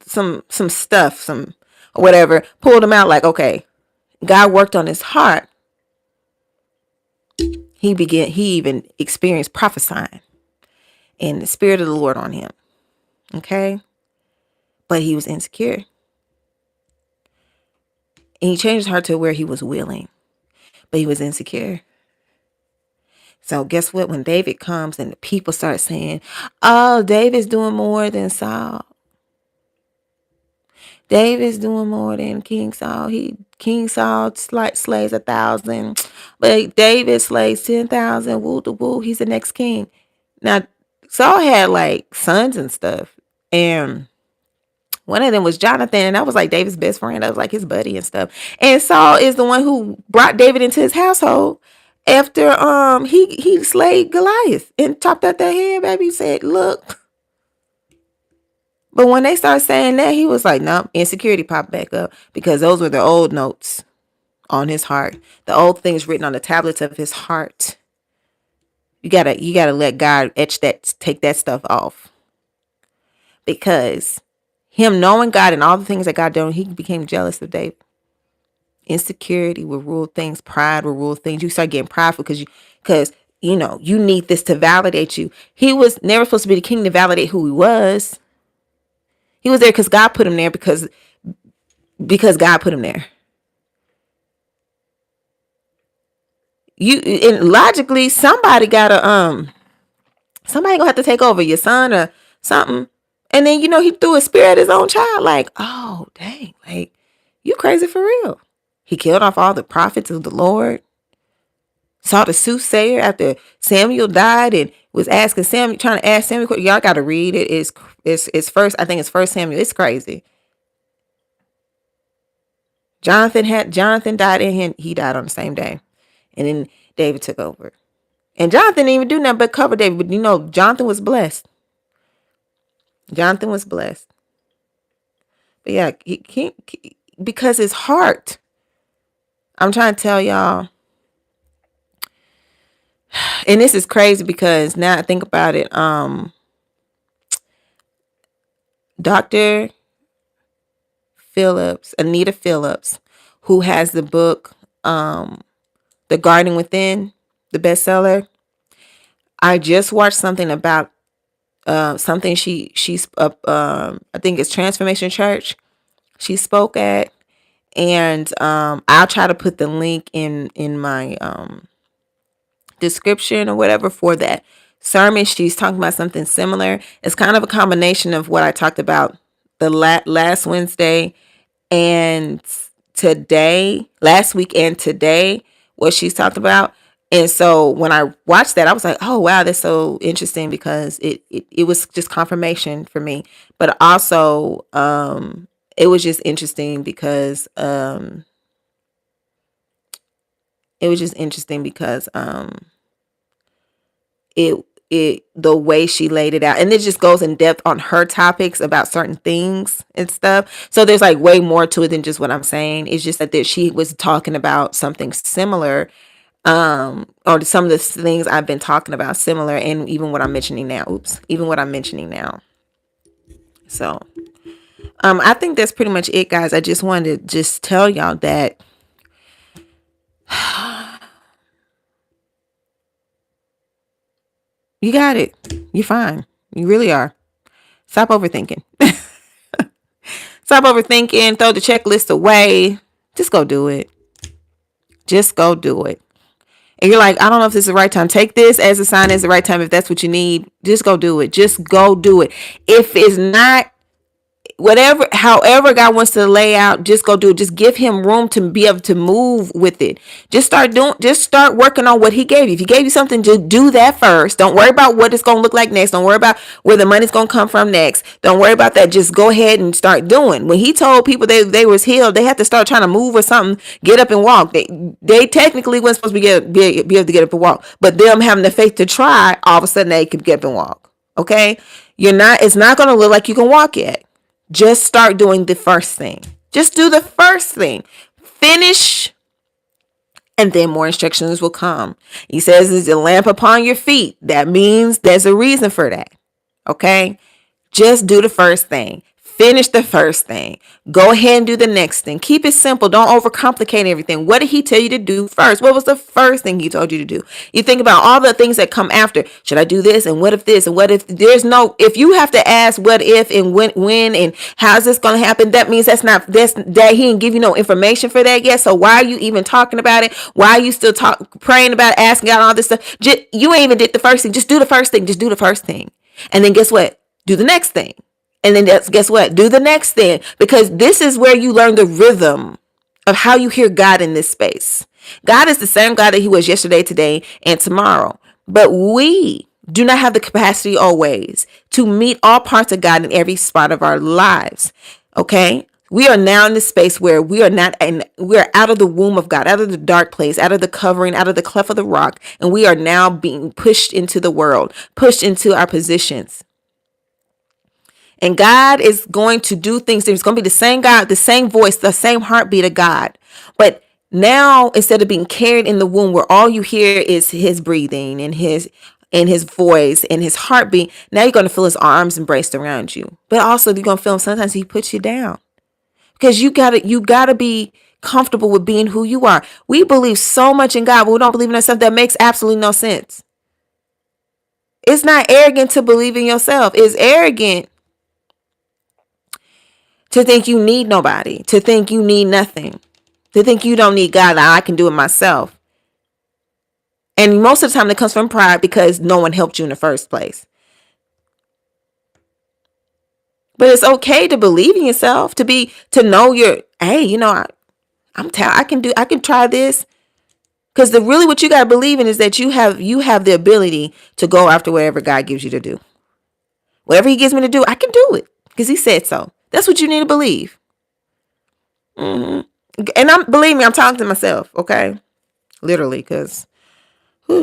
some stuff, some whatever. Pulled him out like, okay, God worked on his heart. He even experienced prophesying and the Spirit of the Lord on him. Okay. But he was insecure. And he changed his heart to where he was willing. But he was insecure. So guess what? When David comes and the people start saying, oh, David's doing more than Saul. David's doing more than King Saul. King Saul slays 1,000. But David slays 10,000. Woo to woo. He's the next king. Now, Saul had like sons and stuff. And one of them was Jonathan, and that was like David's best friend. That was like his buddy and stuff. And Saul is the one who brought David into his household after he slayed Goliath and chopped out that head, baby. He said, look. But when they started saying that, he was like, nope, insecurity popped back up, because those were the old notes on his heart. The old things written on the tablets of his heart. You gotta let God take that stuff off. Because him knowing God and all the things that God done, he became jealous of David. Insecurity will rule things. Pride will rule things. You start getting prideful because you need this to validate you. He was never supposed to be the king to validate who he was. He was there because God put him there, because God put him there. and logically somebody gonna have to take over, your son or something. And then he threw a spear at his own child. Like, oh dang, like you crazy for real. He killed off all the prophets of the Lord. Saw the soothsayer after Samuel died and was asking Samuel, trying to ask Samuel. Y'all got to read it. It's first. I think it's First Samuel. It's crazy. Jonathan died and he died on the same day, and then David took over. And Jonathan didn't even do nothing but cover David. But Jonathan was blessed. Jonathan was blessed. But yeah, because his heart. I'm trying to tell y'all. And this is crazy because now I think about it. Dr. Anita Phillips, who has the book, The Garden Within, the bestseller. I just watched something about something she's I think it's Transformation Church she spoke at, and I'll try to put the link in my description or whatever for that sermon. She's talking about something similar. It's kind of a combination of what I talked about the last Wednesday and today, last week and today, what she's talked about. And so when I watched that, I was like, oh, wow, that's so interesting, because it was just confirmation for me. But also, it was just interesting because the way she laid it out, and it just goes in depth on her topics about certain things and stuff. So there's like way more to it than just what I'm saying. It's just that she was talking about something similar, or some of the things I've been talking about similar, and even what I'm mentioning now. So I think that's pretty much it, guys. I just wanted to just tell y'all that you got it. You're fine. You really are. Stop overthinking. Stop overthinking. Throw the checklist away. Just go do it. Just go do it. And you're like, I don't know if this is the right time. Take this as a sign as the right time. If that's what you need, just go do it. Just go do it. If it's not, however God wants to lay out, just go do it. Just give him room to be able to move with it. Just start working on what he gave you. If he gave you something, just do that first. Don't worry about what it's going to look like next. Don't worry about where the money's going to come from next. Don't worry about that. Just go ahead and start doing. When he told people they was healed, they had to start trying to move or something, get up and walk. They technically weren't supposed to be able to get up and walk, but them having the faith to try, all of a sudden they could get up and walk. Okay? It's not going to look like you can walk yet. Just start doing the first thing. Just do the first thing. Finish, and then more instructions will come. He says, there's a lamp upon your feet. That means there's a reason for that. Okay? Just do the first thing. Finish the first thing. Go ahead and do the next thing. Keep it simple. Don't overcomplicate everything. What did he tell you to do first? What was the first thing he told you to do? You think about all the things that come after. Should I do this? And what if this? And what if if you have to ask what if and when and how's this going to happen? That means that he didn't give you no information for that yet. So why are you even talking about it? Why are you still praying about it, asking God all this stuff? You ain't even did the first thing. Just do the first thing. Just do the first thing. And then guess what? Do the next thing. And then guess what? Do the next thing. Because this is where you learn the rhythm of how you hear God in this space. God is the same God that he was yesterday, today, and tomorrow. But we do not have the capacity always to meet all parts of God in every spot of our lives. Okay? We are now in this space where we are out of the womb of God, out of the dark place, out of the covering, out of the cleft of the rock. And we are now being pushed into the world, pushed into our positions. And God is going to do things. There's going to be the same God, the same voice, the same heartbeat of God. But now, instead of being carried in the womb where all you hear is his breathing and his voice and his heartbeat, now you're going to feel his arms embraced around you. But also you're going to feel him sometimes he puts you down. Because you gotta be comfortable with being who you are. We believe so much in God, but we don't believe in ourselves. That makes absolutely no sense. It's not arrogant to believe in yourself. It's arrogant to think you need nobody, to think you need nothing, to think you don't need God, I can do it myself. And most of the time that comes from pride because no one helped you in the first place. But it's okay to believe in yourself, to know hey, I can try this. Because really what you got to believe in is that you have the ability to go after whatever God gives you to do. Whatever he gives me to do, I can do it because he said so. That's what you need to believe. And believe me, I'm talking to myself, okay? Literally, because,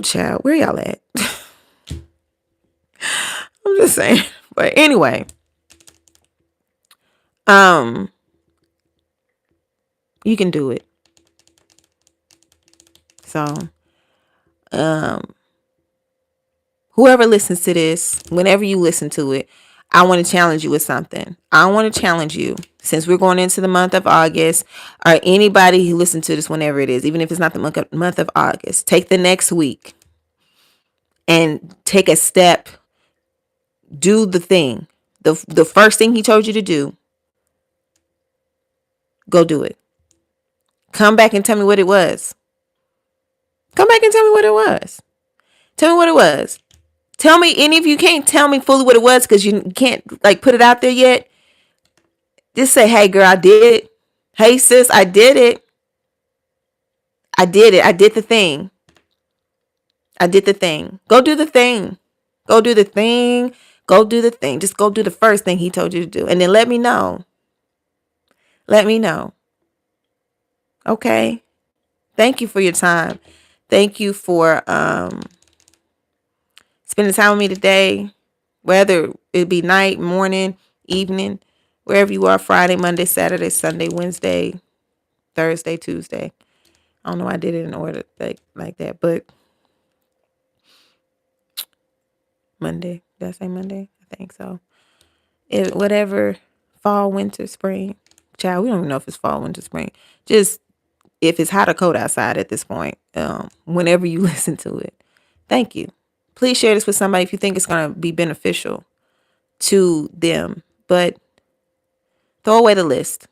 child, where y'all at? I'm just saying. But anyway, you can do it. So, whoever listens to this, whenever you listen to it, I want to challenge you with something. I want to challenge you, since we're going into the month of August, or anybody who listens to this whenever it is, even if it's not the month of August, take the next week and take a step. Do the thing. The first thing he told you to do, go do it. Come back and tell me what it was. Come back and tell me what it was. Tell me what it was. Tell me, any of you can't tell me fully what it was because you can't put it out there yet. Just say, hey girl, I did it. Hey sis, I did it. I did it. I did the thing. I did the thing. Go do the thing. Go do the thing. Go do the thing. Just go do the first thing he told you to do. And then let me know. Let me know. Okay. Thank you for your time. Thank you for spending time with me today, whether it be night, morning, evening, wherever you are, Friday, Monday, Saturday, Sunday, Wednesday, Thursday, Tuesday. I don't know why I did it in order like that, but Monday. Did I say Monday? I think so. Whatever, fall, winter, spring. Child, we don't even know if it's fall, winter, spring. Just if it's hot or cold outside at this point, whenever you listen to it. Thank you. Please share this with somebody if you think it's going to be beneficial to them. But throw away the list.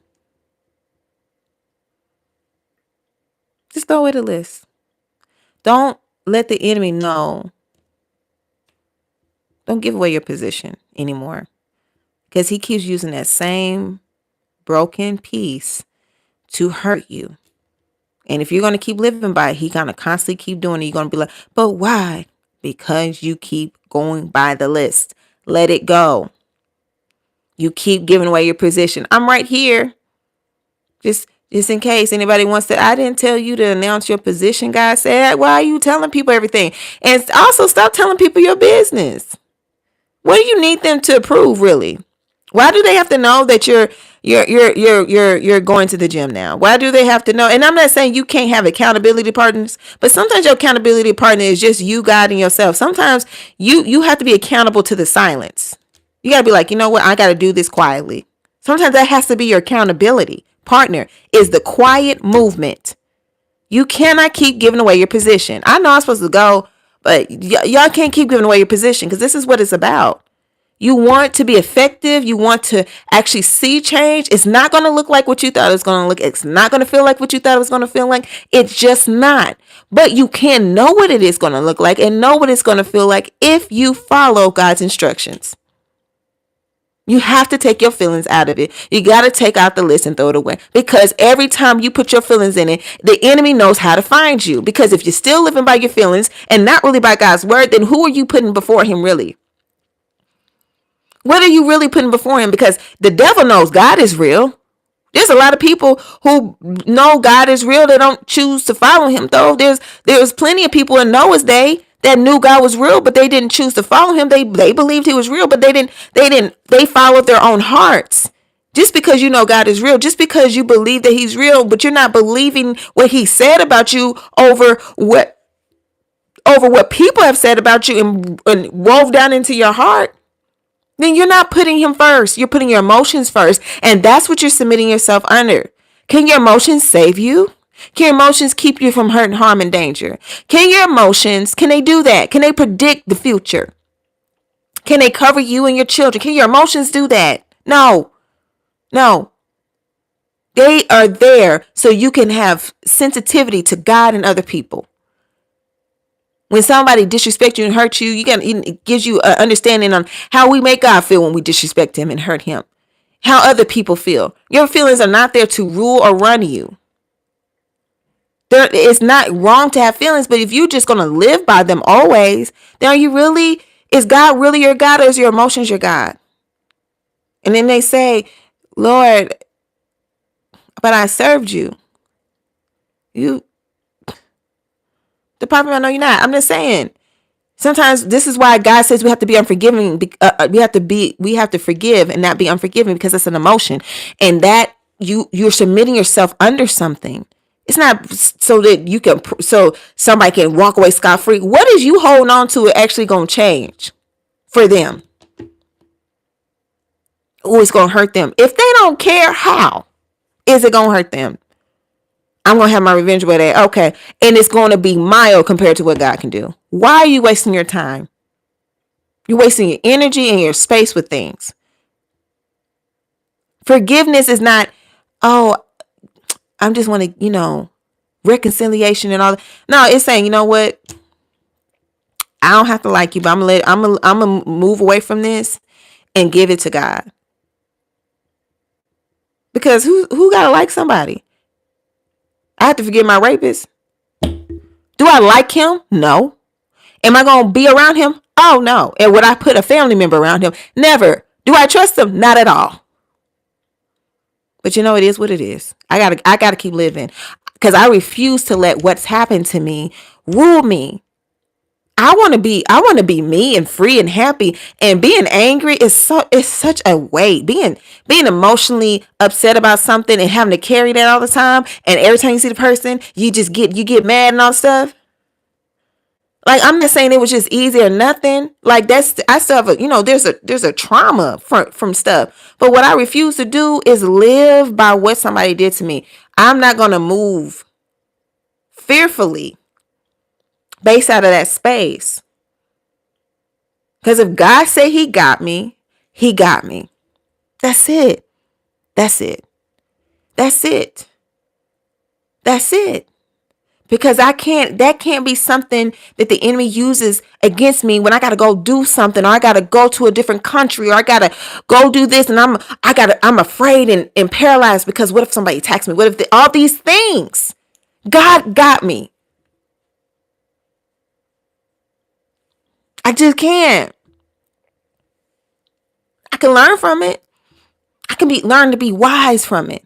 Just throw away the list. Don't let the enemy know. Don't give away your position anymore. Because he keeps using that same broken piece to hurt you. And if you're going to keep living by it, he's going to constantly keep doing it. You're going to be like, but why? Because you keep going by the list. Let it go. You keep giving away your position. I'm right here. Just in case anybody wants to. I didn't tell you to announce your position, God said. Why are you telling people everything? And also stop telling people your business. What do you need them to approve, really? Why do they have to know that you're going to the gym now? Why do they have to know? And I'm not saying you can't have accountability partners, but sometimes your accountability partner is just you guiding yourself. Sometimes you have to be accountable to the silence. You got to be like, you know what? I got to do this quietly. Sometimes that has to be your accountability partner, is the quiet movement. You cannot keep giving away your position. I know I'm supposed to go, but y'all can't keep giving away your position, because this is what it's about. You want to be effective. You want to actually see change. It's not going to look like what you thought it was going to look. It's not going to feel like what you thought it was going to feel like. It's just not. But you can know what it is going to look like and know what it's going to feel like if you follow God's instructions. You have to take your feelings out of it. You got to take out the list and throw it away. Because every time you put your feelings in it, the enemy knows how to find you. Because if you're still living by your feelings and not really by God's word, then who are you putting before him really? What are you really putting before him? Because the devil knows God is real. There's a lot of people who know God is real. They don't choose to follow him, though. There's plenty of people in Noah's day that knew God was real, but they didn't choose to follow him. They believed he was real, but they followed their own hearts. Just because you know God is real, just because you believe that he's real, but you're not believing what he said about you over what people have said about you and wove down into your heart, then you're not putting him first. You're putting your emotions first. And that's what you're submitting yourself under. Can your emotions save you? Can your emotions keep you from hurt, harm, and danger? Can they do that? Can they predict the future? Can they cover you and your children? Can your emotions do that? No. They are there so you can have sensitivity to God and other people. When somebody disrespects you and hurt you, it gives you an understanding on how we make God feel when we disrespect him and hurt him. How other people feel. Your feelings are not there to rule or run you. It's not wrong to have feelings, but if you're just going to live by them always, then is God really your God, or is your emotions your God? And then they say, Lord, but I served you. The problem, I know you're not. I'm just saying. Sometimes this is why God says we have to be unforgiving. We have to forgive and not be unforgiving, because it's an emotion, and that you're submitting yourself under something. It's not so that so somebody can walk away scot-free. What is you holding on to actually going to change for them? Oh, it's going to hurt them. If they don't care, how is it going to hurt them? I'm going to have my revenge with it. Okay. And it's going to be mild compared to what God can do. Why are you wasting your time? You're wasting your energy and your space with things. Forgiveness is not, oh, I just want to, reconciliation and all that. No, it's saying, you know what? I don't have to like you, but I'm gonna move away from this and give it to God. Because who gotta like somebody? I have to forgive my rapist. Do I like him? No. Am I gonna be around him? Oh no. And would I put a family member around him? Never. Do I trust him? Not at all. But it is what it is. I gotta keep living, because I refuse to let what's happened to me rule me. I want to be me and free and happy. And being angry is such a weight. Being emotionally upset about something and having to carry that all the time, and every time you see the person, you get mad and all stuff. Like, I'm not saying it was just easy or nothing. Like, I still have there's a trauma from stuff. But what I refuse to do is live by what somebody did to me. I'm not going to move fearfully based out of that space. Because if God said he got me, he got me. That's it. That's it. That's it. That's it. Because that can't be something that the enemy uses against me when I got to go do something, or I got to go to a different country, or I got to go do this, and I'm afraid and paralyzed because what if somebody attacks me? What if all these things? God got me. I just can't. I can learn from it. I can learn to be wise from it.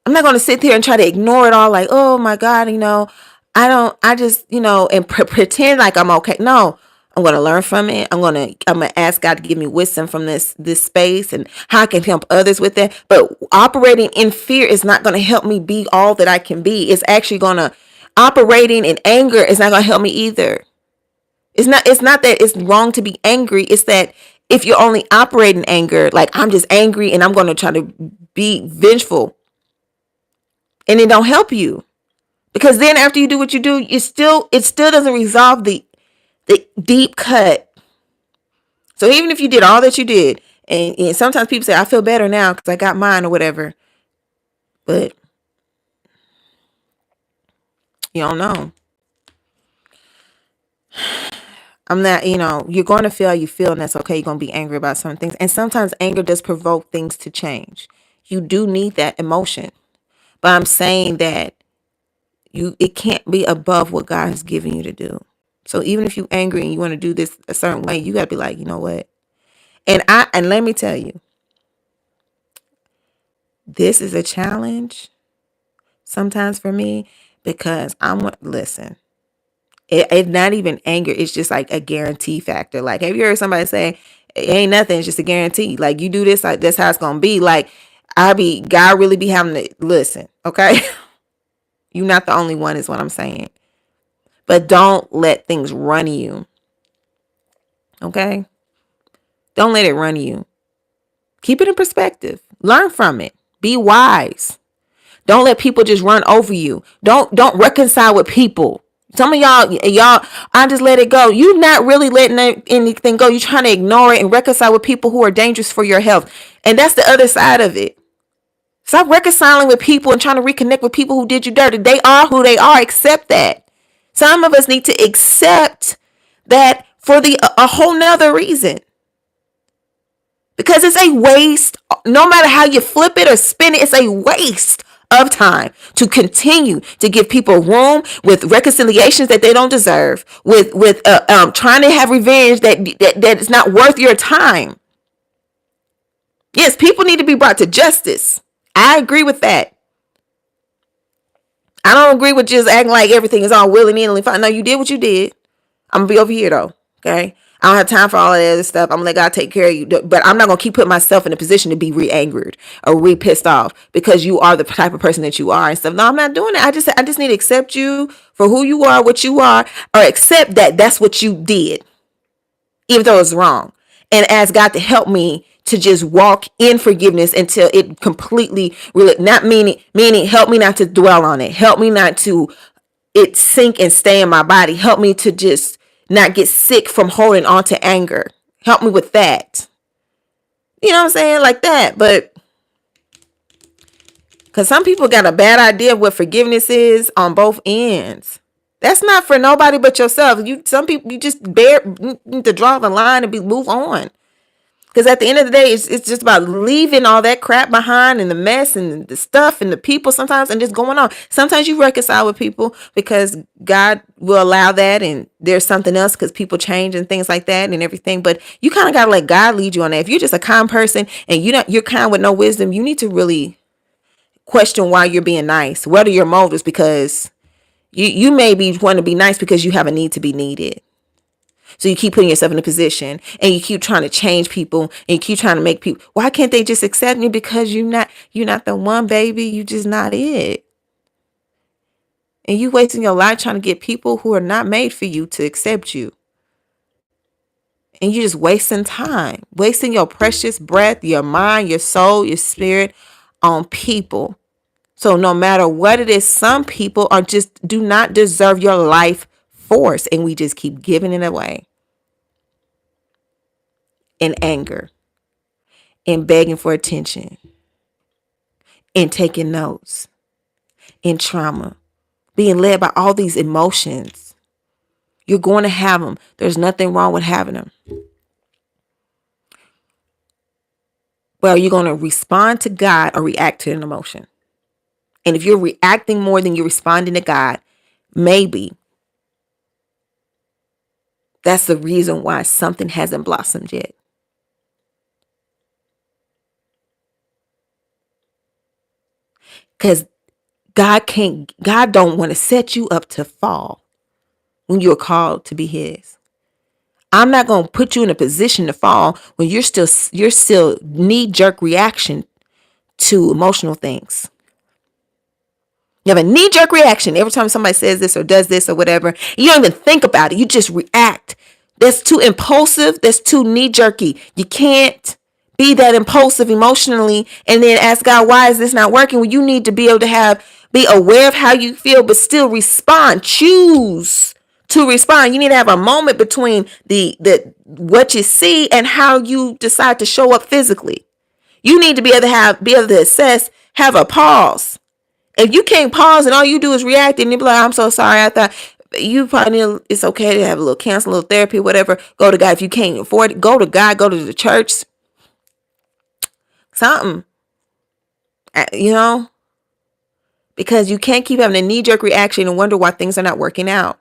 I'm not going to sit there and try to ignore it all, like, oh my God, I just, and pretend like I'm okay. No, I'm going to learn from it. I'm going to ask God to give me wisdom from this space and how I can help others with that. But operating in fear is not going to help me be all that I can be. It's actually operating in anger is not going to help me either. It's not that it's wrong to be angry. It's that if you're only operating anger, like I'm just angry and I'm going to try to be vengeful, and it don't help you, because then after you do what you do, it still doesn't resolve the deep cut. So even if you did all that you did, and sometimes people say, I feel better now because I got mine or whatever, but you don't know. I'm not, you're going to feel how you feel, and that's okay. You're going to be angry about some things. And sometimes anger does provoke things to change. You do need that emotion. But I'm saying that it can't be above what God has given you to do. So even if you're angry and you want to do this a certain way, you got to be like, you know what? And let me tell you, this is a challenge sometimes for me, because listen, it's not even anger. It's just like a guarantee factor. Like, have you heard somebody say, it ain't nothing, it's just a guarantee. Like, you do this, like that's how it's going to be. Like, God really be having to listen. Okay. You're not the only one is what I'm saying. But don't let things run you. Okay? Don't let it run you. Keep it in perspective. Learn from it. Be wise. Don't let people just run over you. Don't reconcile with people. Some of y'all, I just let it go. You're not really letting anything go. You're trying to ignore it and reconcile with people who are dangerous for your health. And that's the other side of it. Stop reconciling with people and trying to reconnect with people who did you dirty. They are who they are. Accept that. Some of us need to accept that for a whole nother reason. Because it's a waste. No matter how you flip it or spin it, it's a waste of time to continue to give people room with reconciliations that they don't deserve, with trying to have revenge that is not worth your time. Yes, people need to be brought to justice. I agree with that. I don't agree with just acting like everything is all willy-nilly fine. No, you did what you did. I'm gonna be over here though. Okay. I don't have time for all of that other stuff. I'm gonna let God take care of you. But I'm not gonna keep putting myself in a position to be re-angered or re-pissed off because you are the type of person that you are and stuff. No, I'm not doing that. I just need to accept you for who you are, what you are, or accept that that's what you did, even though it's wrong. And ask God to help me to just walk in forgiveness until it completely really, not meaning help me not to dwell on it. Help me not to it sink and stay in my body. Help me to just not get sick from holding on to anger. Help me with that. You know what I'm saying? Like that. But because some people got a bad idea of what forgiveness is on both ends. That's not for nobody but yourself. Some people, you just need to draw the line and move on. Because at the end of the day, it's just about leaving all that crap behind and the mess and the stuff and the people sometimes and just going on. Sometimes you reconcile with people because God will allow that and there's something else because people change and things like that and everything. But you kind of got to let God lead you on that. If you're just a kind person and you're kind with no wisdom, you need to really question why you're being nice. What are your motives? Because you may be want to be nice because you have a need to be needed. So you keep putting yourself in a position and you keep trying to change people and you keep trying to make people, why can't they just accept me? Because you're not the one, baby. You just not it. And you wasting your life trying to get people who are not made for you to accept you. And you're just wasting time, wasting your precious breath, your mind, your soul, your spirit on people. So no matter what it is, some people are just do not deserve your life force. And we just keep giving it away. In anger, in begging for attention, in taking notes, in trauma, being led by all these emotions. You're going to have them. There's nothing wrong with having them. But are you going to respond to God or react to an emotion? And if you're reacting more than you're responding to God, maybe that's the reason why something hasn't blossomed yet. Because God don't want to set you up to fall when you're called to be his. I'm not going to put you in a position to fall when you're still knee-jerk reaction to emotional things. You have a knee-jerk reaction every time somebody says this or does this or whatever. You don't even think about it. You just react. That's too impulsive. That's too knee-jerky. You can't be that impulsive emotionally and then ask God, why is this not working? Well, you need to be able to be aware of how you feel, but still respond. Choose to respond. You need to have a moment between the what you see and how you decide to show up physically. You need to be able to assess, have a pause. If you can't pause and all you do is react and you be like, I'm so sorry, I thought you probably need, it's okay to have a little counseling, a little therapy, whatever. Go to God. If you can't afford it, go to God, go to the church. Something, because you can't keep having a knee-jerk reaction and wonder why things are not working out.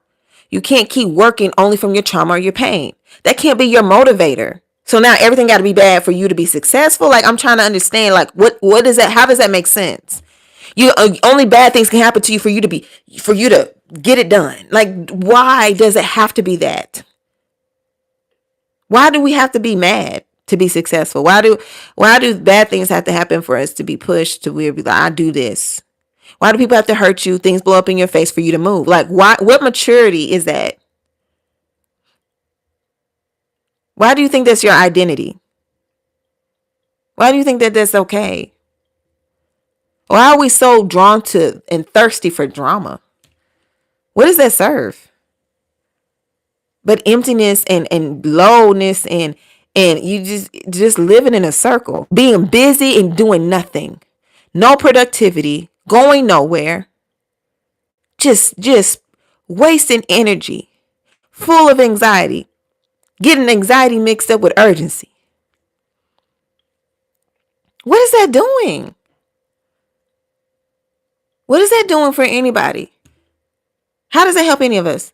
You can't keep working only from your trauma or your pain. That can't be your motivator. So now everything got to be bad for you to be successful. Like, I'm trying to understand, like, what is that? How does that make sense? Only bad things can happen to you for you to get it done. Like, why does it have to be that? Why do we have to be mad to be successful? Why do bad things have to happen for us to be pushed to where we like, I do this? Why do people have to hurt you? Things blow up in your face for you to move. Like, why? What maturity is that? Why do you think that's your identity? Why do you think that that's okay? Why are we so drawn to and thirsty for drama? What does that serve? But emptiness and lowness and you just living in a circle, being busy and doing nothing, no productivity, going nowhere, just wasting energy, full of anxiety, getting anxiety mixed up with urgency. What is that doing? What is that doing for anybody? How does that help any of us?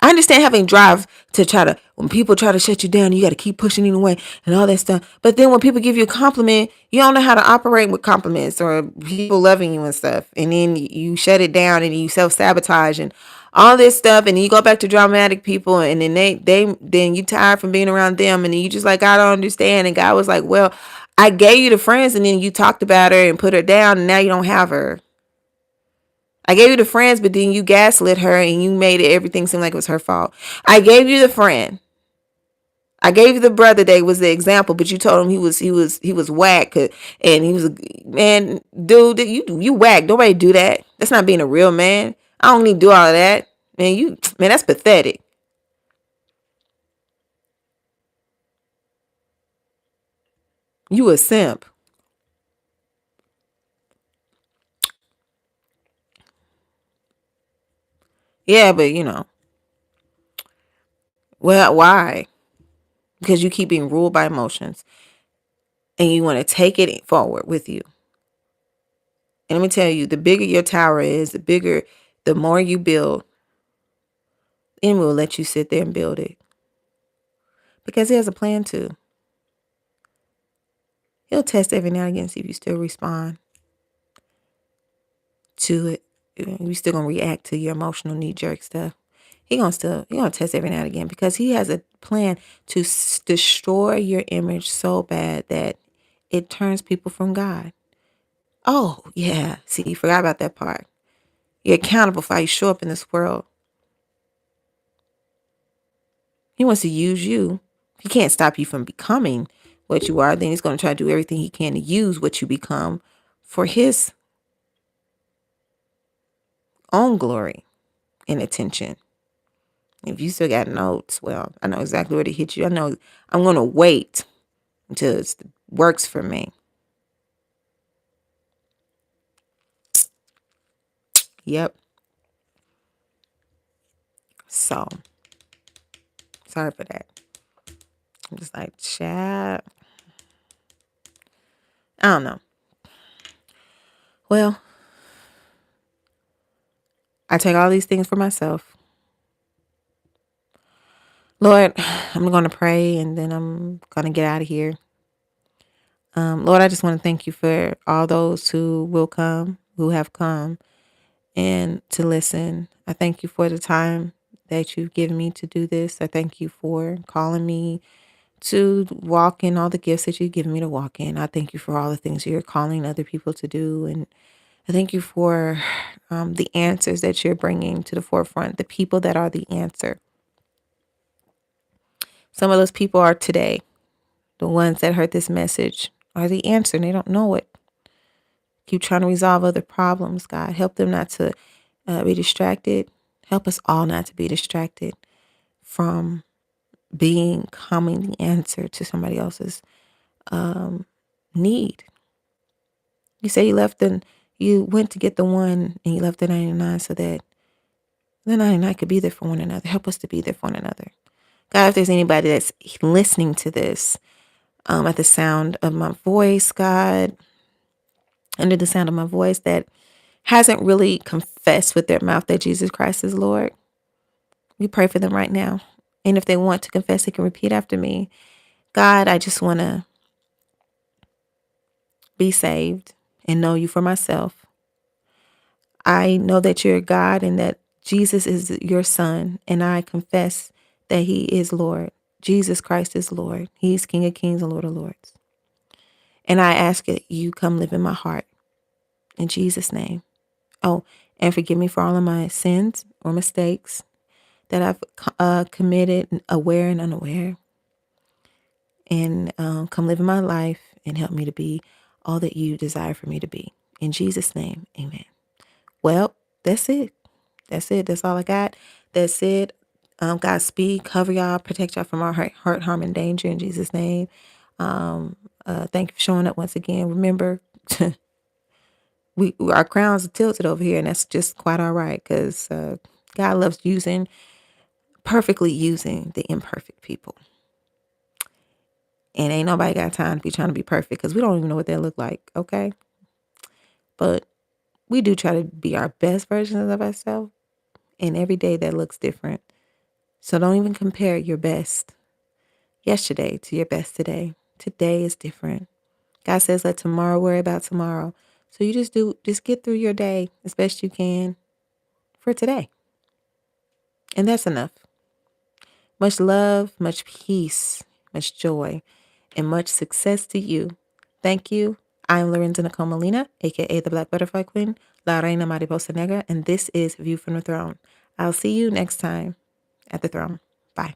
I understand having drive to try to, when people try to shut you down, you got to keep pushing anyway and all that stuff. But then when people give you a compliment, you don't know how to operate with compliments or people loving you and stuff. And then you shut it down and you self-sabotage and all this stuff. And then you go back to dramatic people and then then you tired from being around them. And then you just like, I don't understand. And God was like, well, I gave you the friends and then you talked about her and put her down and now you don't have her. I gave you the friends, but then you gaslit her and you made everything seem like it was her fault. I gave you the friend. I gave you the brother that was the example, but you told him he was whack and he was a man, dude. You whack. Nobody do that. That's not being a real man. I don't need to do all of that, man. That's pathetic. You a simp. Yeah, but well, why? Because you keep being ruled by emotions and you want to take it forward with you. And let me tell you, the bigger your tower is, the more you build, the enemy will let you sit there and build it. Because he has a plan to. He'll test every now and again, see if you still respond to it. You still gonna react to your emotional knee-jerk stuff. He gonna test every now and again because he has a plan to destroy your image so bad that it turns people from God. Oh, yeah. See, you forgot about that part. You're accountable for how you show up in this world. He wants to use you. He can't stop you from becoming what you are. Then he's going to try to do everything he can to use what you become for his own glory and attention. If you still got notes, well, I know exactly where to hit you. I know I'm going to wait until it works for me. Yep. So, sorry for that. I'm just like, chat. I don't know. Well, I take all these things for myself. Lord, I'm going to pray and then I'm going to get out of here. Lord, I just want to thank you for all those who will come, who have come, and to listen. I thank you for the time that you've given me to do this. I thank you for calling me to walk in all the gifts that you've given me to walk in. I thank you for all the things you're calling other people to do. And I thank you for the answers that you're bringing to the forefront, the people that are the answer. Some of those people are today. The ones that heard this message are the answer and they don't know it. Keep trying to resolve other problems, God. Help them not to be distracted. Help us all not to be distracted from becoming the answer to somebody else's need. You say you went to get the one and you left the 99 so that the 99 could be there for one another. Help us to be there for one another. God, if there's anybody that's listening to this at the sound of my voice, God, under the sound of my voice that hasn't really confessed with their mouth that Jesus Christ is Lord, we pray for them right now. And if they want to confess, they can repeat after me. God, I just want to be saved and know you for myself. I know that you're God and that Jesus is your son, and I confess that he is Lord. Jesus Christ is Lord. He's King of Kings and Lord of Lords. And I ask that you come live in my heart in Jesus' name. Oh, and forgive me for all of my sins or mistakes that I've committed, aware and unaware. And come live in my life and help me to be all that you desire for me to be. In Jesus' name, amen. Well, that's it. That's it. That's all I got. That's it. Godspeed. Cover y'all. Protect y'all from all hurt, harm, and danger in Jesus' name. Thank you for showing up once again. Remember, our crowns are tilted over here, and that's just quite all right, because God loves perfectly using the imperfect people. And ain't nobody got time to be trying to be perfect, because we don't even know what that look like, okay? But we do try to be our best versions of ourselves, and every day that looks different. So don't even compare your best yesterday to your best today. Today is different. God says let tomorrow worry about tomorrow. So you just get through your day as best you can for today. And that's enough. Much love, much peace, much joy, and much success to you. Thank you. I'm Lorenza Nicole Molina, aka the Black Butterfly Queen, La Reina Mariposa Negra, and this is View from the Throne. I'll see you next time at the throne. Bye.